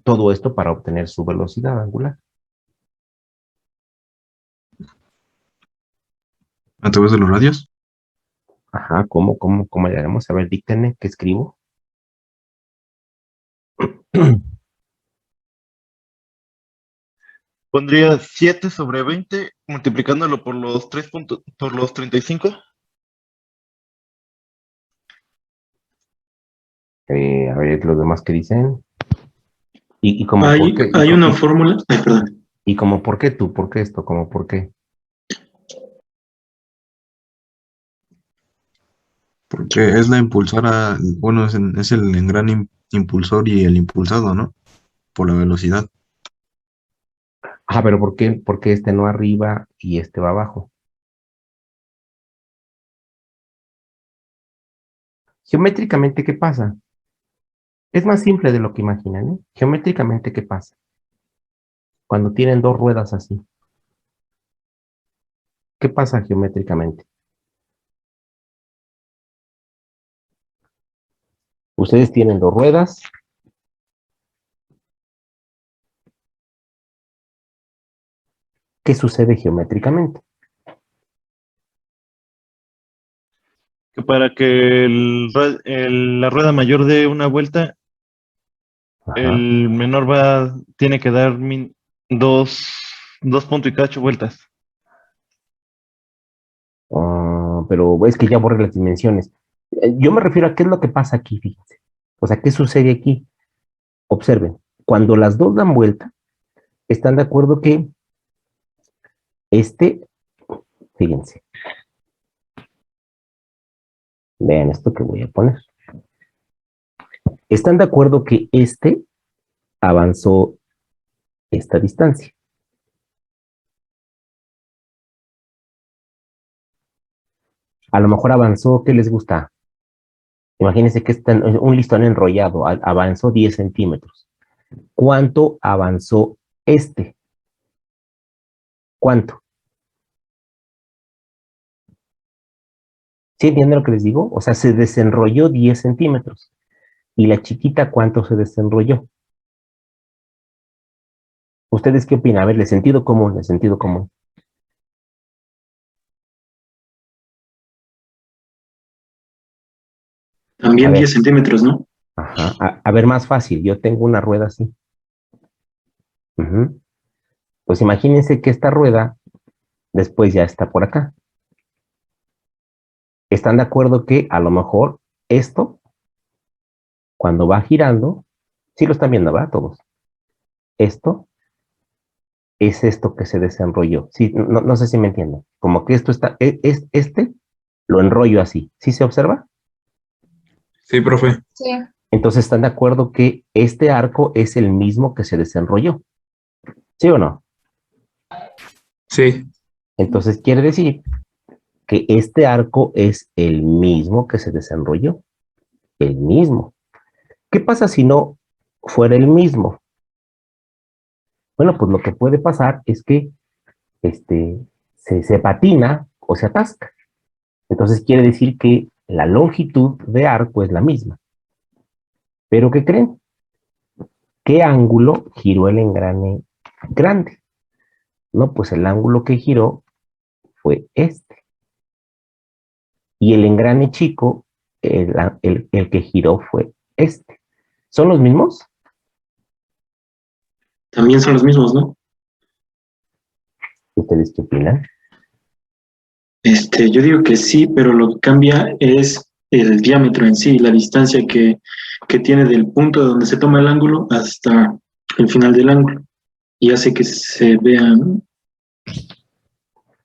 S1: todo esto para obtener su velocidad angular?
S3: ¿A través de los radios?
S1: Ajá, ¿cómo le haremos? A ver, díctenme, ¿qué escribo?
S2: Pondría 7 sobre 20 multiplicándolo por los 35.
S1: A ver, los demás que dicen. Y como por
S7: Hay,
S1: qué,
S7: hay una fórmula, ay, perdón.
S1: y como por qué tú, por qué esto, como por qué.
S3: Porque es la impulsora, bueno, es el gran impulsor y el impulsado, ¿no? Por la velocidad.
S1: Ah, pero ¿por qué este no arriba y este va abajo? Geométricamente, ¿qué pasa? Es más simple de lo que imaginan, ¿eh? Geométricamente, ¿qué pasa? Cuando tienen dos ruedas así. ¿Qué pasa geométricamente? Ustedes tienen dos ruedas. ¿Qué sucede geométricamente?
S2: Que para que la rueda mayor dé una vuelta,
S1: Ajá.
S2: el menor tiene que dar dos punto y cacho vueltas.
S1: Pero es que ya borré las dimensiones. Yo me refiero a qué es lo que pasa aquí, fíjense. O sea, ¿qué sucede aquí? Observen, cuando las dos dan vuelta, están de acuerdo que fíjense, vean esto que voy a poner. Están de acuerdo que avanzó esta distancia. A lo mejor avanzó, ¿qué les gusta? Imagínense que un listón enrollado avanzó 10 centímetros. ¿Cuánto avanzó este? ¿Cuánto? ¿Sí entienden lo que les digo? O sea, se desenrolló 10 centímetros. ¿Y la chiquita cuánto se desenrolló? ¿Ustedes qué opinan? A ver, el sentido común, el sentido común. A
S7: También
S1: ver,
S7: 10 centímetros, ¿no?
S1: ajá, a ver, más fácil. Yo tengo una rueda así. Ujú. Pues imagínense que esta rueda después ya está por acá. ¿Están de acuerdo que a lo mejor esto, cuando va girando, sí lo están viendo, ¿verdad? Todos. Esto es esto que se desenrolló. Sí, no sé si me entienden. Como que esto está, lo enrollo así. ¿Sí se observa?
S10: Sí, profe.
S9: Sí.
S1: Entonces están de acuerdo que este arco es el mismo que se desenrolló. ¿Sí o no?
S10: Sí.
S1: Entonces quiere decir que este arco es el mismo que se desenrolló. El mismo. ¿Qué pasa si no fuera el mismo? Bueno, pues lo que puede pasar es que se patina o se atasca. Entonces quiere decir que la longitud de arco es la misma. ¿Pero qué creen? ¿qué ángulo giró el engrane grande? No, pues el ángulo que giró fue este. Y el engrane chico, el que giró fue este. ¿Son los mismos?
S7: También son los mismos, ¿no?
S1: ¿Ustedes qué opinan?
S7: Yo digo que sí, pero lo que cambia es el diámetro en sí, la distancia que tiene del punto de donde se toma el ángulo hasta el final del ángulo. Y hace que se vean.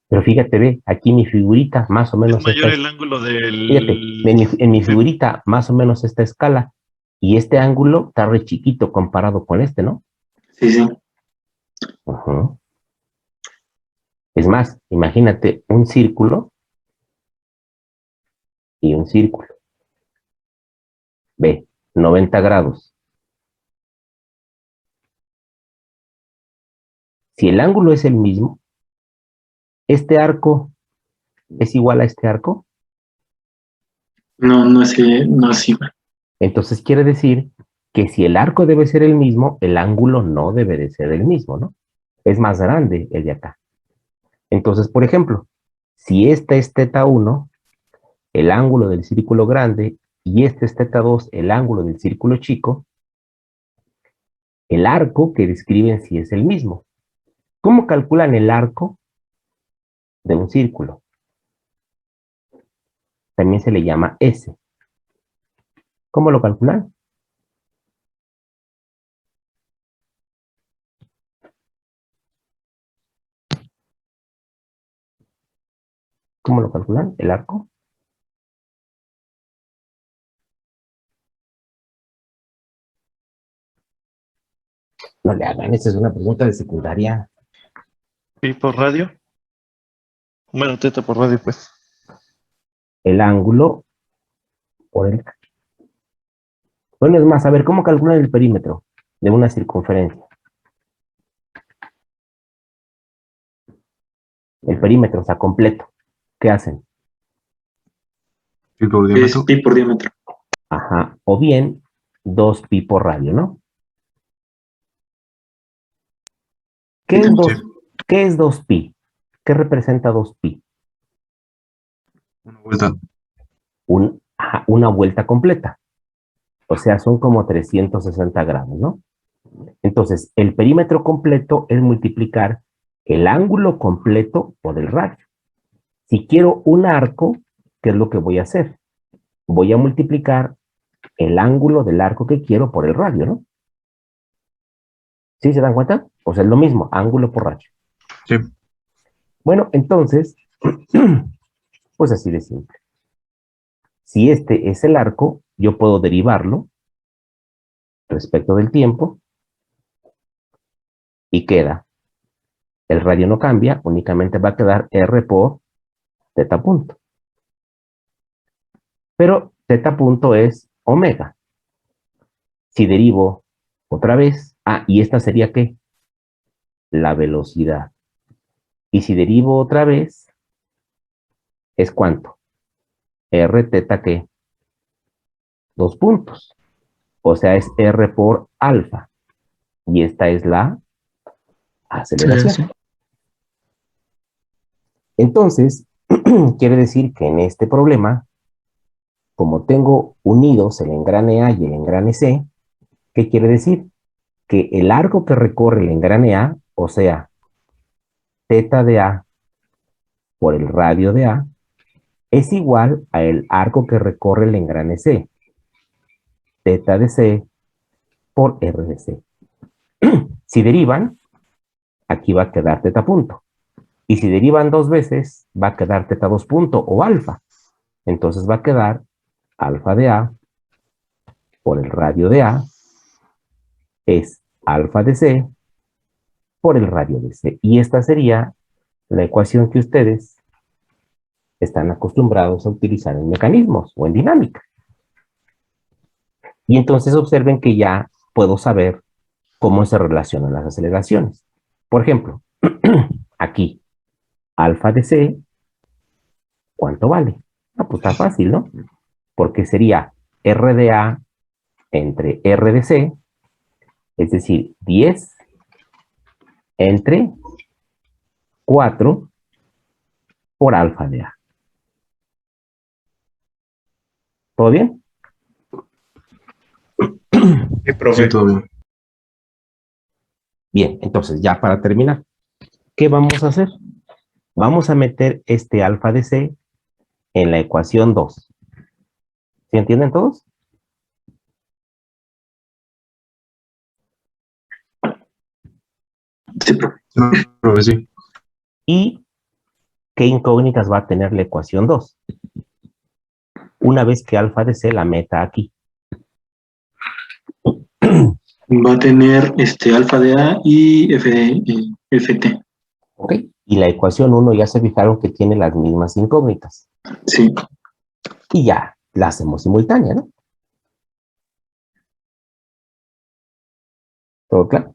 S1: Pero fíjate, ve, aquí mi figurita, más o menos
S2: Es mayor
S1: esta
S2: el ángulo del...
S1: fíjate, en mi figurita, más o menos esta escala. Y este ángulo está re chiquito comparado con este, ¿no?
S7: Sí, sí.
S1: Ujú. Es más, imagínate un círculo y un círculo. Ve, 90 grados. Si el ángulo es el mismo, este arco es igual a este arco,
S7: No, no es igual.
S1: entonces quiere decir que si el arco debe ser el mismo, el ángulo no debe de ser el mismo, ¿no? Es más grande el de acá. Entonces, por ejemplo, si este es θ1, el ángulo del círculo grande, y este es θ2, el ángulo del círculo chico, el arco que describen si es el mismo. ¿Cómo calculan el arco de un círculo? También se le llama S. ¿Cómo lo calculan? ¿Cómo lo calculan? ¿El arco? No le hagan, esta es una pregunta de secundaria.
S2: ¿Y por radio? Bueno, teta por radio, pues.
S1: El ángulo por el... Bueno, es más, a ver, ¿cómo calculan el perímetro de una circunferencia? El perímetro, o sea, completo. ¿Qué hacen?
S3: ¿Y por
S7: Es
S3: diámetro?
S7: pi por diámetro.
S1: Ajá, o bien 2pi por radio, ¿no? ¿Qué es 2,
S3: Sí,
S1: qué es 2pi? ¿Qué representa 2pi?
S3: una vuelta.
S1: Una vuelta completa. O sea, son como 360 grados, ¿no? Entonces, el perímetro completo es multiplicar el ángulo completo por el radio. Si quiero un arco, ¿qué es lo que voy a hacer? Voy a multiplicar el ángulo del arco que quiero por el radio, ¿no? ¿Sí se dan cuenta? Pues es lo mismo, ángulo por radio.
S3: Sí.
S1: Bueno, entonces, pues así de simple. Si este es el arco, yo puedo derivarlo respecto del tiempo y queda. El radio no cambia, únicamente va a quedar R por θ punto. Pero θ punto es omega. Si derivo otra vez, y esta sería ¿qué? La velocidad. Y si derivo otra vez, ¿es cuánto? R θ ¿qué? 2 puntos. O sea, es R por alfa. Y esta es la aceleración. Entonces, quiere decir que en este problema, como tengo unidos el engrane A y el engrane C, ¿qué quiere decir? Que el arco que recorre el engrane A, o sea, θ de A por el radio de A, es igual al arco que recorre el engrane C, θ de C por R de C. Si derivan, aquí va a quedar θ punto. Y si derivan dos veces, va a quedar θ2 punto o alfa. Entonces va a quedar alfa de A por el radio de A es alfa de C por el radio de C. Y esta sería la ecuación que ustedes están acostumbrados a utilizar en mecanismos o en dinámica. Y entonces observen que ya puedo saber cómo se relacionan las aceleraciones. Por ejemplo, aquí, alfa de C, ¿cuánto vale? Pues está fácil, ¿no? Porque sería R de A entre R de C Es decir, 10 entre 4 por alfa de A. ¿Todo bien?
S10: Sí,
S3: Sí,
S10: profe.
S3: todo bien.
S1: Bien, entonces ya para terminar, ¿qué vamos a hacer? Vamos a meter este alfa de C en la ecuación 2. ¿Sí entienden todos?
S7: Sí, profe.
S3: No, profe, sí.
S1: ¿Y qué incógnitas va a tener la ecuación 2? Una vez que alfa de C la meta aquí.
S7: Va a tener alfa de A y FT.
S1: ¿Ok? Y la ecuación 1 ya se fijaron que tiene las mismas incógnitas.
S7: Sí.
S1: Y ya la hacemos simultánea, ¿no? ¿Todo claro?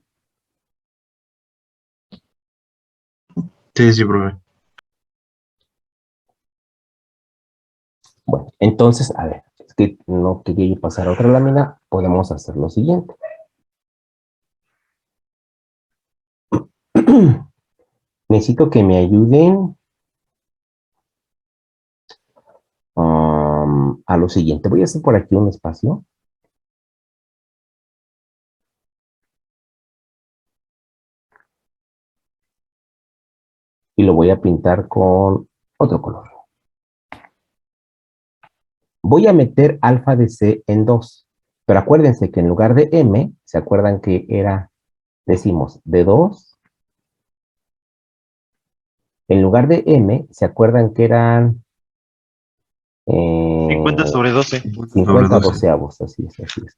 S3: Sí, sí, profe.
S1: Bueno, entonces, a ver, es que no quería yo pasar a otra lámina, podemos hacer lo siguiente. Necesito que me ayuden a lo siguiente. Voy a hacer por aquí un espacio. Y lo voy a pintar con otro color. Voy a meter alfa de C en 2. Pero acuérdense que en lugar de M, ¿se acuerdan que era, decimos, de 2? En lugar de M, ¿se acuerdan que eran
S2: 50 sobre 12.
S1: 50
S3: 12.
S1: doceavos? Así es, así es.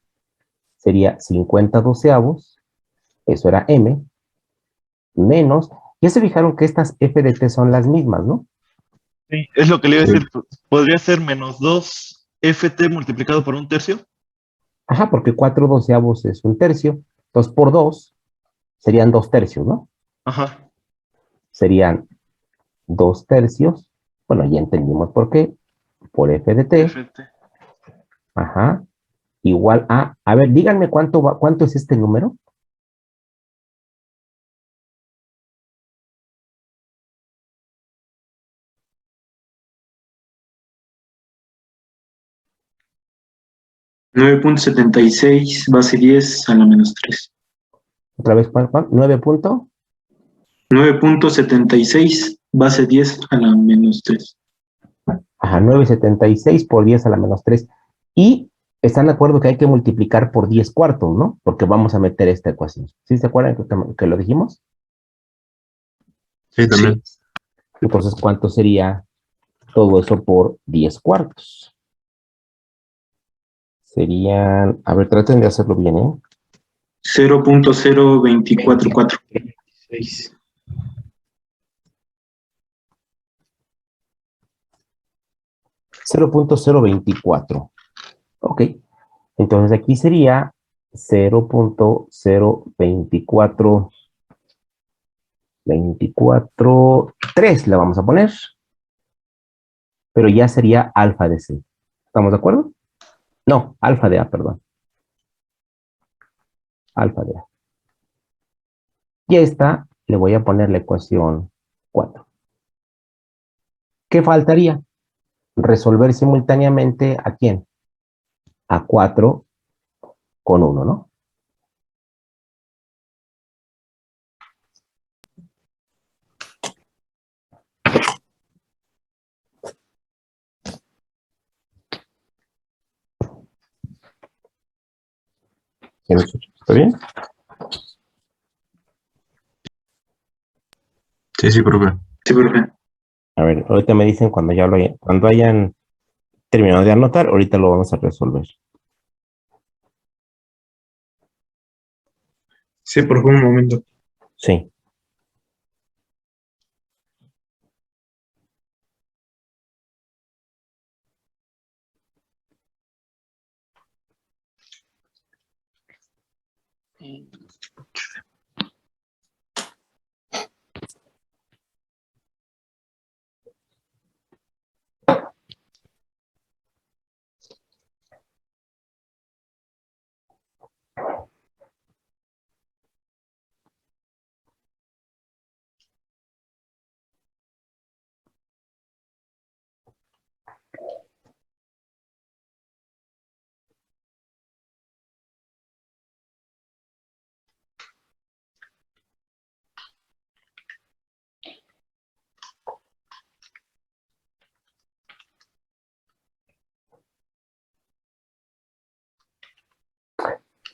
S1: Sería 50 doceavos, eso era M, menos, ya se fijaron que estas F de T son las mismas, ¿no?
S2: Sí, es lo que le iba a
S3: Sí.
S2: decir. Podría ser menos 2 FT multiplicado por un tercio.
S1: Ajá, porque 4 doceavos es un tercio, entonces por 2 serían 2 tercios, ¿no?
S2: Ajá.
S1: Serían 2 tercios, bueno, ya entendimos por qué, por F de T,
S2: FT.
S1: ajá, igual a ver, díganme cuánto es este número.
S7: 9.76 base 10 a la menos 3.
S1: Otra vez, ¿cuál? 9 punto.
S7: 9.76 base 10 a la menos 3.
S1: Ajá, 9,76 por 10 a la menos 3. Y están de acuerdo que hay que multiplicar por 10 cuartos, ¿no? Porque vamos a meter esta ecuación. ¿Sí se acuerdan que lo dijimos?
S3: Sí, también.
S1: Entonces, ¿cuánto sería todo eso por 10 cuartos? Serían, a ver, traten de hacerlo bien, ¿eh?
S7: 0.0244.
S10: 6.
S1: 0,024. Ok. Entonces aquí sería 0.024 le vamos a poner, pero ya sería alfa de C. ¿Estamos de acuerdo? No, alfa de A, perdón. Alfa de A. Y a esta le voy a poner la ecuación 4. ¿Qué faltaría? Resolver simultáneamente ¿a quién? A 4 con 1, ¿no? ¿Está bien?
S3: Sí, sí, profe.
S7: Sí, profe.
S1: A ver, ahorita me dicen cuando hayan terminado de anotar, ahorita lo vamos a resolver.
S10: Sí, profe, un momento.
S1: Sí.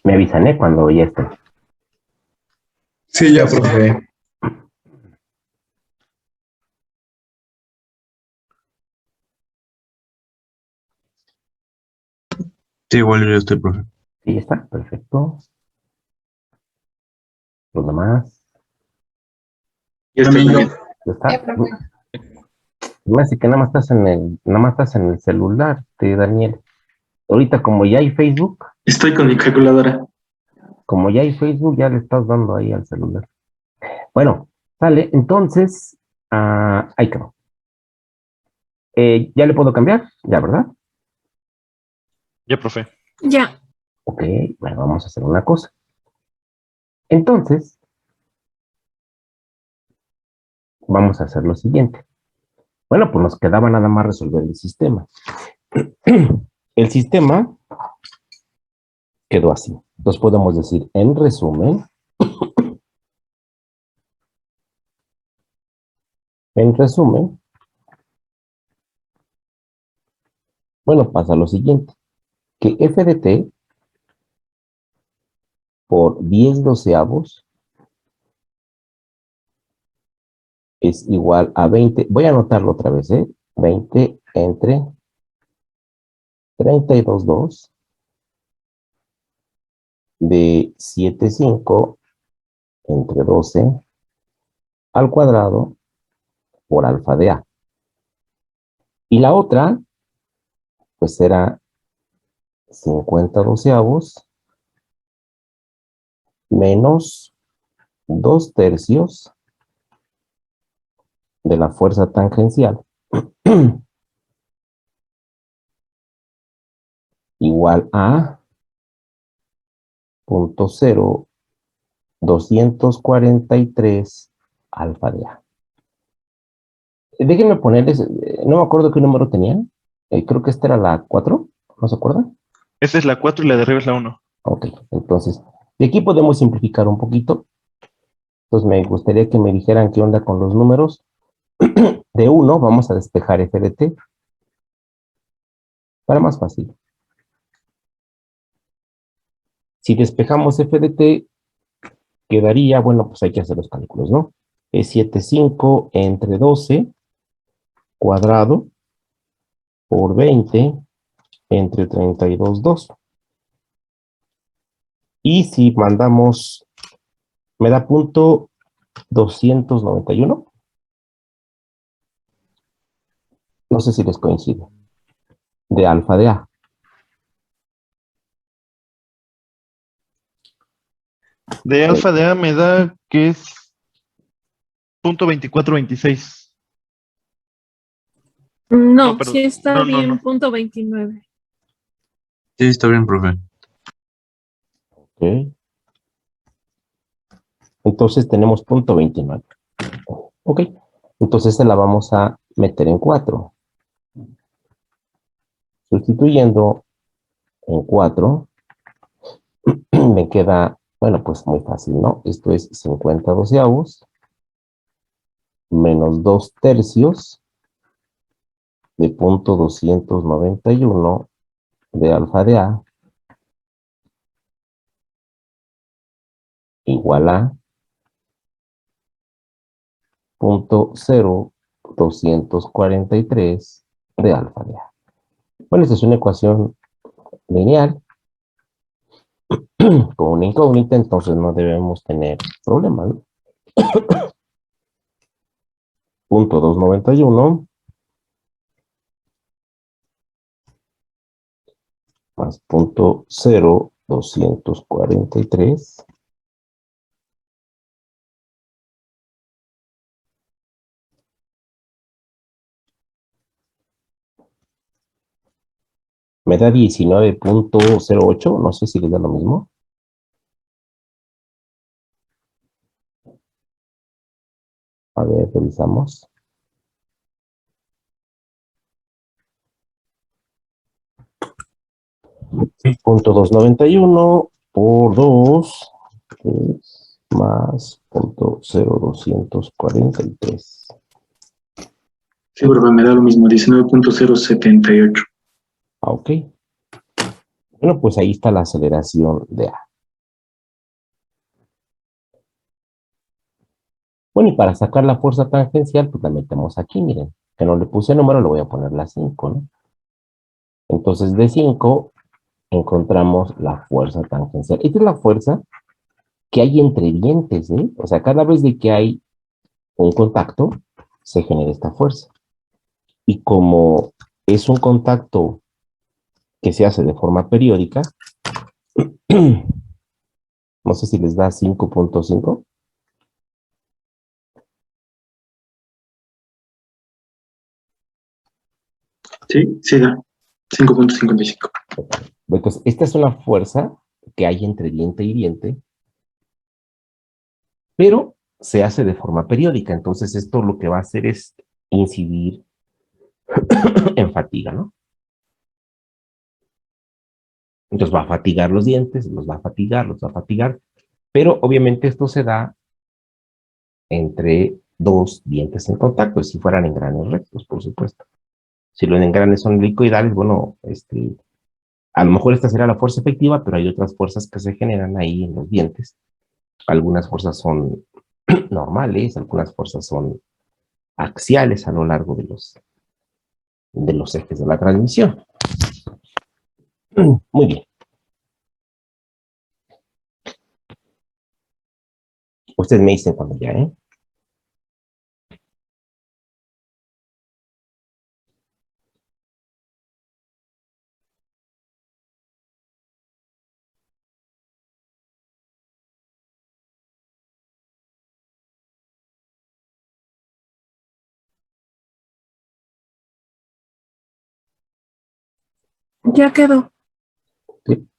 S1: Me avisan, cuando ya estén.
S10: Sí, ya, profe.
S3: Sí, igual yo ya estoy, profe.
S1: Sí, está, perfecto. Los demás,
S7: Ya está
S10: También
S7: también.
S1: ¿ya está? Me hace que nada más estás en el celular, Daniel. Ahorita
S7: Estoy con mi calculadora.
S1: como ya hay Facebook, ya le estás dando ahí al celular. Bueno, sale, entonces, ahí quedó. ¿Ya le puedo cambiar? Ya, ¿verdad?
S2: Ya, profe.
S9: Ya.
S1: Ok, bueno, vamos a hacer una cosa. Entonces, vamos a hacer lo siguiente. Bueno, pues nos quedaba nada más resolver el sistema. El sistema quedó así. Entonces podemos decir, en resumen, bueno, pasa lo siguiente, que f de t por 10 doceavos es igual a 20. Voy a anotarlo otra vez, 20 entre 32,2 de 7,5 entre 12 al cuadrado por alfa de a. Y la otra, pues será 50 doceavos menos 2 tercios de la fuerza tangencial igual a 0.0243 alfa de a. Déjenme ponerles, no me acuerdo qué número tenían. Creo que esta era la 4, ¿no se acuerdan?
S2: Esa es la 4 y la de arriba es la 1.
S1: Ok, entonces, de aquí podemos simplificar un poquito. Entonces me gustaría que me dijeran qué onda con los números. De 1 vamos a despejar f de t, para más fácil. Si despejamos f de t, quedaría, bueno, pues hay que hacer los cálculos, ¿no? Es 7,5 entre 12 cuadrado por 20 entre 32,2. Y si mandamos, me da punto 291. No sé si les coincide. De alfa de a.
S2: De alfa de A me da que es .2426.
S9: No,
S2: No, perdón.
S9: sí está
S2: No, no,
S9: bien,
S2: no.
S9: punto 29.
S3: Sí, está bien, profe.
S1: Ok. Entonces tenemos punto 29. Ok. Entonces esta la vamos a meter en 4. Sustituyendo en 4, me queda, bueno, pues muy fácil, ¿no? Esto es 50 doceavos menos 2 tercios de punto 291 de alfa de a igual a punto 0,243 de alfa de a. Bueno, esta es una ecuación lineal con una incógnita, entonces no debemos tener problemas, ¿no? Punto 291 más punto 0,243 me da 19,08, no sé si les da lo mismo. A ver, revisamos. Punto 291 por 2 es más punto 0,243.
S7: Sí, profe, me da lo mismo, 19.078.
S1: Ok. Bueno, pues ahí está la aceleración de A. Bueno, y para sacar la fuerza tangencial, pues la metemos aquí, miren, que no le puse número, le voy a poner la 5, ¿no? Entonces, de 5 encontramos la fuerza tangencial. Esta es la fuerza que hay entre dientes, ¿eh? O sea, cada vez de que hay un contacto, se genera esta fuerza. Y como es un contacto que se hace de forma periódica, no sé si les da 5.5.
S7: Sí, sí da. 5.55.
S1: Entonces, esta es una fuerza que hay entre diente y diente, pero se hace de forma periódica. Entonces, esto lo que va a hacer es incidir en fatiga, ¿no? Entonces va a fatigar los dientes, los va a fatigar, pero obviamente esto se da entre dos dientes en contacto, si fueran engranes rectos, por supuesto. Si los engranes son helicoidales, bueno, a lo mejor esta será la fuerza efectiva, pero hay otras fuerzas que se generan ahí en los dientes. Algunas fuerzas son normales, algunas fuerzas son axiales a lo largo de los ejes de la transmisión. Muy bien. Ustedes me dicen cuando ya, ¿eh?
S9: Ya quedó.
S1: ¿Sí?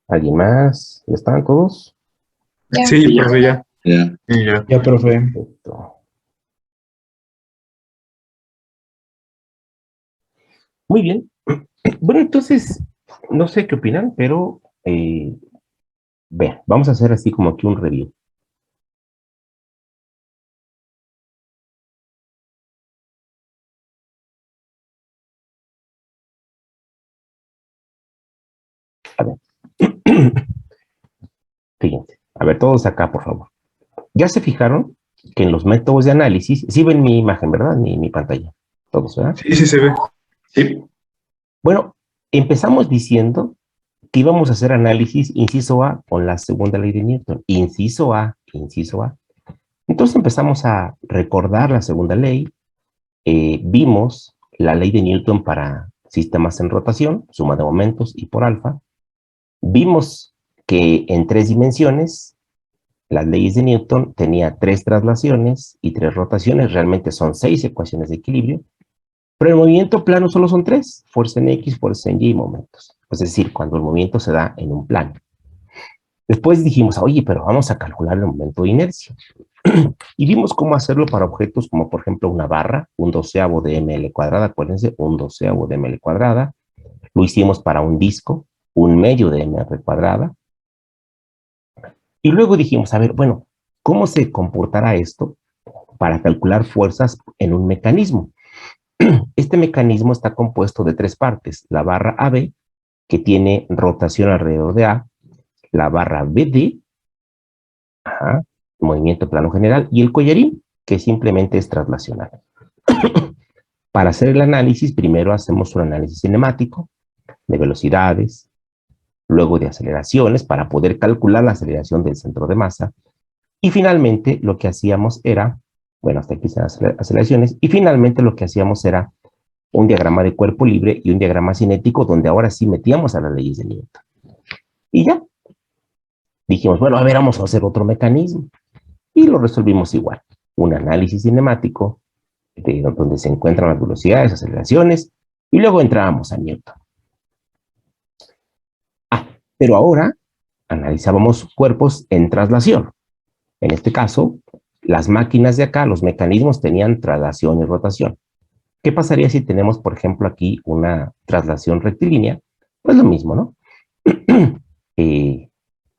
S1: ¿Alguien más? ¿Ya están todos?
S10: Sí, profe, ya.
S3: Ya. Y ya.
S10: Ya, profe.
S1: Perfecto. Muy bien. Bueno, entonces, no sé qué opinan, pero vean, vamos a hacer así como aquí un review. A ver. Fíjense. A ver, todos acá, por favor. ¿Ya se fijaron que en los métodos de análisis, sí ven mi imagen, ¿verdad? Mi pantalla. Todos, ¿verdad?
S10: Sí, sí se ve.
S7: Sí.
S1: Bueno, empezamos diciendo que íbamos a hacer análisis inciso A con la segunda ley de Newton. Inciso A, inciso A. Entonces empezamos a recordar la segunda ley. Vimos la ley de Newton para sistemas en rotación, suma de momentos y por alfa. Vimos que en 3 dimensiones, las leyes de Newton tenía 3 traslaciones y 3 rotaciones. Realmente son 6 ecuaciones de equilibrio. Pero el movimiento plano solo son 3, fuerza en X, fuerza en Y y momentos. Es decir, cuando el movimiento se da en un plano. Después dijimos, oye, pero vamos a calcular el momento de inercia. Y vimos cómo hacerlo para objetos como, por ejemplo, una barra, un doceavo de ml cuadrada, acuérdense, un doceavo de ml cuadrada. Lo hicimos para un disco, un medio de mr cuadrada. Y luego dijimos, a ver, bueno, ¿cómo se comportará esto para calcular fuerzas en un mecanismo? Este mecanismo está compuesto de 3 partes. La barra AB, que tiene rotación alrededor de A, la barra BD, movimiento plano general, y el collarín, que simplemente es traslacional. Para hacer el análisis, primero hacemos un análisis cinemático de velocidades, luego de aceleraciones, para poder calcular la aceleración del centro de masa, y finalmente lo que hacíamos era, bueno, hasta aquí están las aceleraciones, y finalmente lo que hacíamos era un diagrama de cuerpo libre y un diagrama cinético, donde ahora sí metíamos a las leyes de Newton. Y ya, dijimos, bueno, a ver, vamos a hacer otro mecanismo. Y lo resolvimos igual. Un análisis cinemático, donde se encuentran las velocidades, aceleraciones, y luego entrábamos a Newton. Pero ahora analizábamos cuerpos en traslación. En este caso, las máquinas de acá, los mecanismos tenían traslación y rotación. ¿Qué pasaría si tenemos, por ejemplo, aquí una traslación rectilínea? Pues lo mismo, ¿no?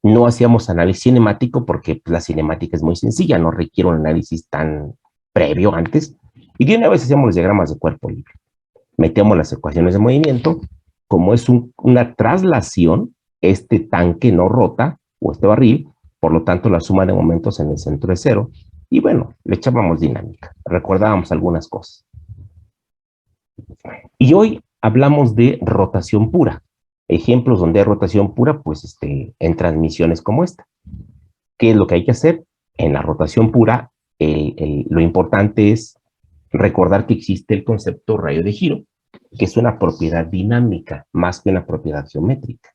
S1: No hacíamos análisis cinemático porque la cinemática es muy sencilla, no requiere un análisis tan previo antes. Y de una vez hacíamos los diagramas de cuerpo libre. Metemos las ecuaciones de movimiento. Como es una traslación, este tanque no rota, o este barril, por lo tanto la suma de momentos en el centro es cero, y bueno, le echábamos dinámica, recordábamos algunas cosas. Y hoy hablamos de rotación pura. Ejemplos donde hay rotación pura, pues en transmisiones como esta. ¿Qué es lo que hay que hacer? En la rotación pura, lo importante es recordar que existe el concepto radio de giro, que es una propiedad dinámica más que una propiedad geométrica.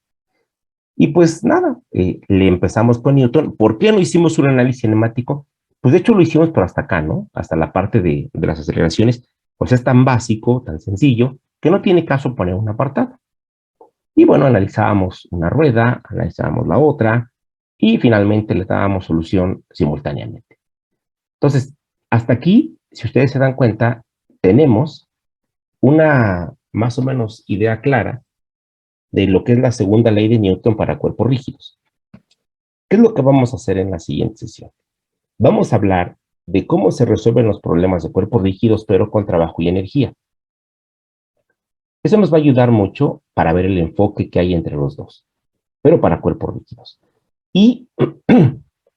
S1: Y pues nada, le empezamos con Newton. ¿Por qué no hicimos un análisis cinemático? Pues de hecho lo hicimos, pero hasta acá, ¿no? Hasta la parte de las aceleraciones, pues es tan básico, tan sencillo, que no tiene caso poner un apartado. Y bueno, analizábamos una rueda, analizábamos la otra, y finalmente le dábamos solución simultáneamente. Entonces, hasta aquí, si ustedes se dan cuenta, tenemos una más o menos idea clara de lo que es la segunda ley de Newton para cuerpos rígidos. ¿Qué es lo que vamos a hacer en la siguiente sesión? Vamos a hablar de cómo se resuelven los problemas de cuerpos rígidos, pero con trabajo y energía. Eso nos va a ayudar mucho para ver el enfoque que hay entre los dos, pero para cuerpos rígidos. Y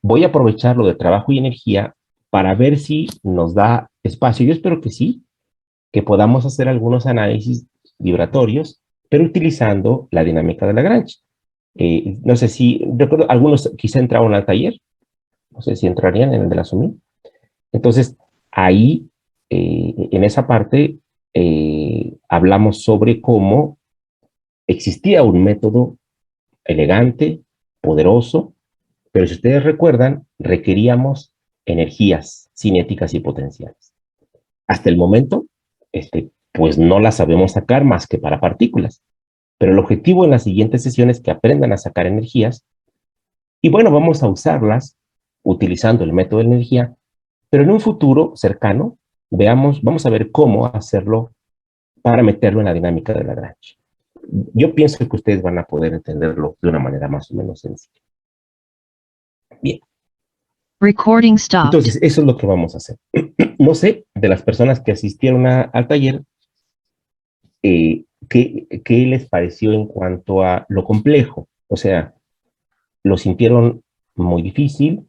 S1: voy a aprovechar lo de trabajo y energía para ver si nos da espacio. Yo espero que sí, que podamos hacer algunos análisis vibratorios, pero utilizando la dinámica de Lagrange. No sé si, recuerdo, algunos quizá entraron al taller, no sé si entrarían en el de la SUMI. Entonces, ahí, en esa parte, hablamos sobre cómo existía un método elegante, poderoso, pero si ustedes recuerdan, requeríamos energías cinéticas y potenciales. Hasta el momento, pues no las sabemos sacar más que para partículas. Pero el objetivo en la siguiente sesión es que aprendan a sacar energías. Y bueno, vamos a usarlas utilizando el método de energía, pero en un futuro cercano, vamos a ver cómo hacerlo para meterlo en la dinámica de Lagrange. Yo pienso que ustedes van a poder entenderlo de una manera más o menos sencilla. Bien.
S8: Recording stopped.
S1: Entonces, eso es lo que vamos a hacer. No sé, de las personas que asistieron al taller, ¿qué les pareció en cuanto a lo complejo? O sea, ¿lo sintieron muy difícil?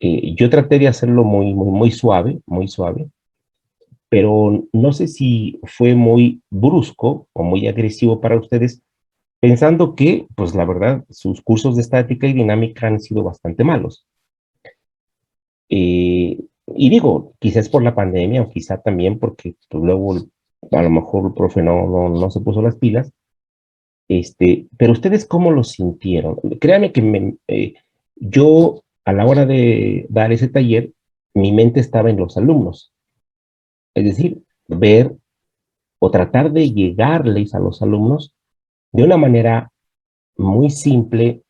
S1: Yo traté de hacerlo muy suave, pero no sé si fue muy brusco o muy agresivo para ustedes, pensando que, pues la verdad, sus cursos de estática y dinámica han sido bastante malos. Y digo, quizás por la pandemia o quizá también porque pues, luego a lo mejor el profe no se puso las pilas. Pero ustedes, ¿cómo lo sintieron? Créanme que yo, a la hora de dar ese taller, mi mente estaba en los alumnos. Es decir, ver o tratar de llegarles a los alumnos de una manera muy simple,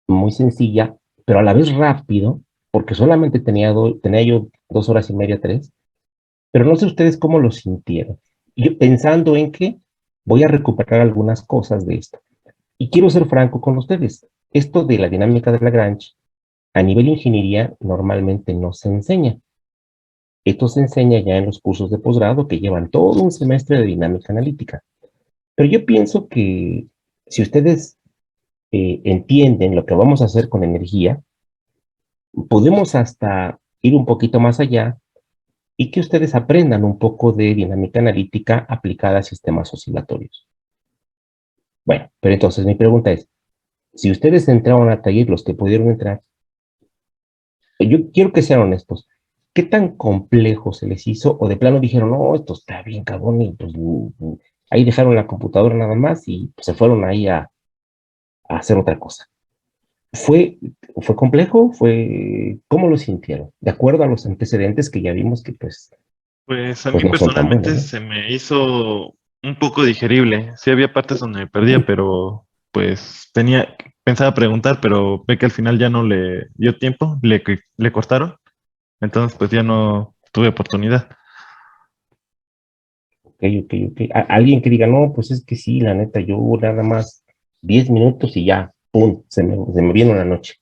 S1: muy sencilla, pero a la vez rápido, porque solamente tenía yo 2 horas y media, 3, pero no sé ustedes cómo lo sintieron. Yo pensando en que voy a recuperar algunas cosas de esto. Y quiero ser franco con ustedes. Esto de la dinámica de Lagrange, a nivel ingeniería, normalmente no se enseña. Esto se enseña ya en los cursos de posgrado que llevan todo un semestre de dinámica analítica. Pero yo pienso que si ustedes entienden lo que vamos a hacer con energía, podemos hasta ir un poquito más allá y que ustedes aprendan un poco de dinámica analítica aplicada a sistemas oscilatorios. Bueno, pero entonces mi pregunta es, si ustedes entraron al taller, los que pudieron entrar, yo quiero que sean honestos, ¿qué tan complejo se les hizo? O de plano dijeron, no, esto está bien cabrón, y pues ahí dejaron la computadora nada más y pues, se fueron ahí a hacer otra cosa. ¿Fue complejo? ¿Cómo lo sintieron? De acuerdo a los antecedentes que ya vimos que pues
S2: Pues a
S1: pues
S2: mí
S1: no son tan
S2: personalmente
S1: buenos, ¿no?
S2: se me hizo un poco digerible. Sí había partes donde me perdía, pero pues pensaba preguntar, pero ve que al final ya no le dio tiempo, le cortaron, entonces pues ya no tuve oportunidad.
S1: Ok. Alguien que diga, no, pues es que sí, la neta, yo nada más 10 minutos y ya, pum, se me viene una noche.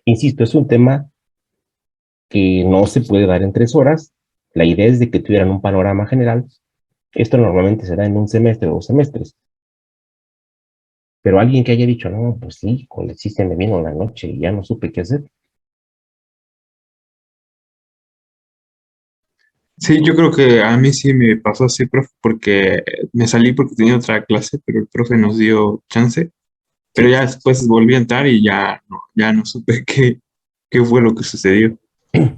S1: Insisto, es un tema que no se puede dar en 3 horas. La idea es de que tuvieran un panorama general. Esto normalmente se da en un semestre o 2 semestres. Pero alguien que haya dicho, no, pues sí, con el sistema me vino en la noche y ya no supe qué hacer.
S10: Sí, yo creo que a mí sí me pasó así, profe, porque me salí porque tenía otra clase, pero el profe nos dio chance, pero ya después volví a entrar y ya no supe qué fue lo que sucedió,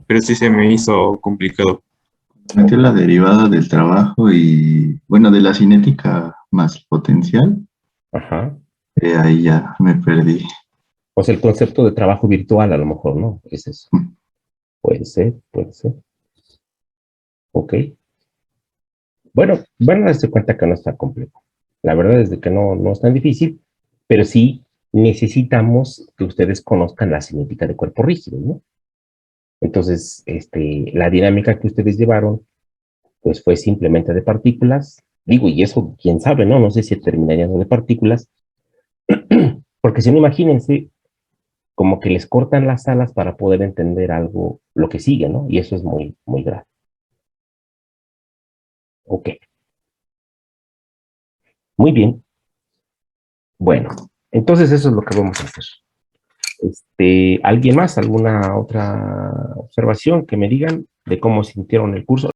S10: pero sí se me hizo complicado.
S5: Metió la derivada del trabajo y, bueno, de la cinética más potencial,
S1: Ajá.
S5: ahí ya me perdí.
S1: O sea, el concepto de trabajo virtual a lo mejor, ¿no? Es eso. Puede ser, puede ser. Ok. Bueno, van a darse cuenta que no está complejo. La verdad es de que no es tan difícil, pero sí necesitamos que ustedes conozcan la cinética de cuerpo rígido, ¿no? Entonces, la dinámica que ustedes llevaron, pues fue simplemente de partículas. Digo, y eso, quién sabe, ¿no? No sé si terminarían de partículas, porque si no, imagínense, como que les cortan las alas para poder entender algo, lo que sigue, ¿no? Y eso es muy, muy grave. Ok, muy bien. Bueno, entonces eso es lo que vamos a hacer. ¿Alguien más? ¿Alguna otra observación que me digan de cómo sintieron el curso?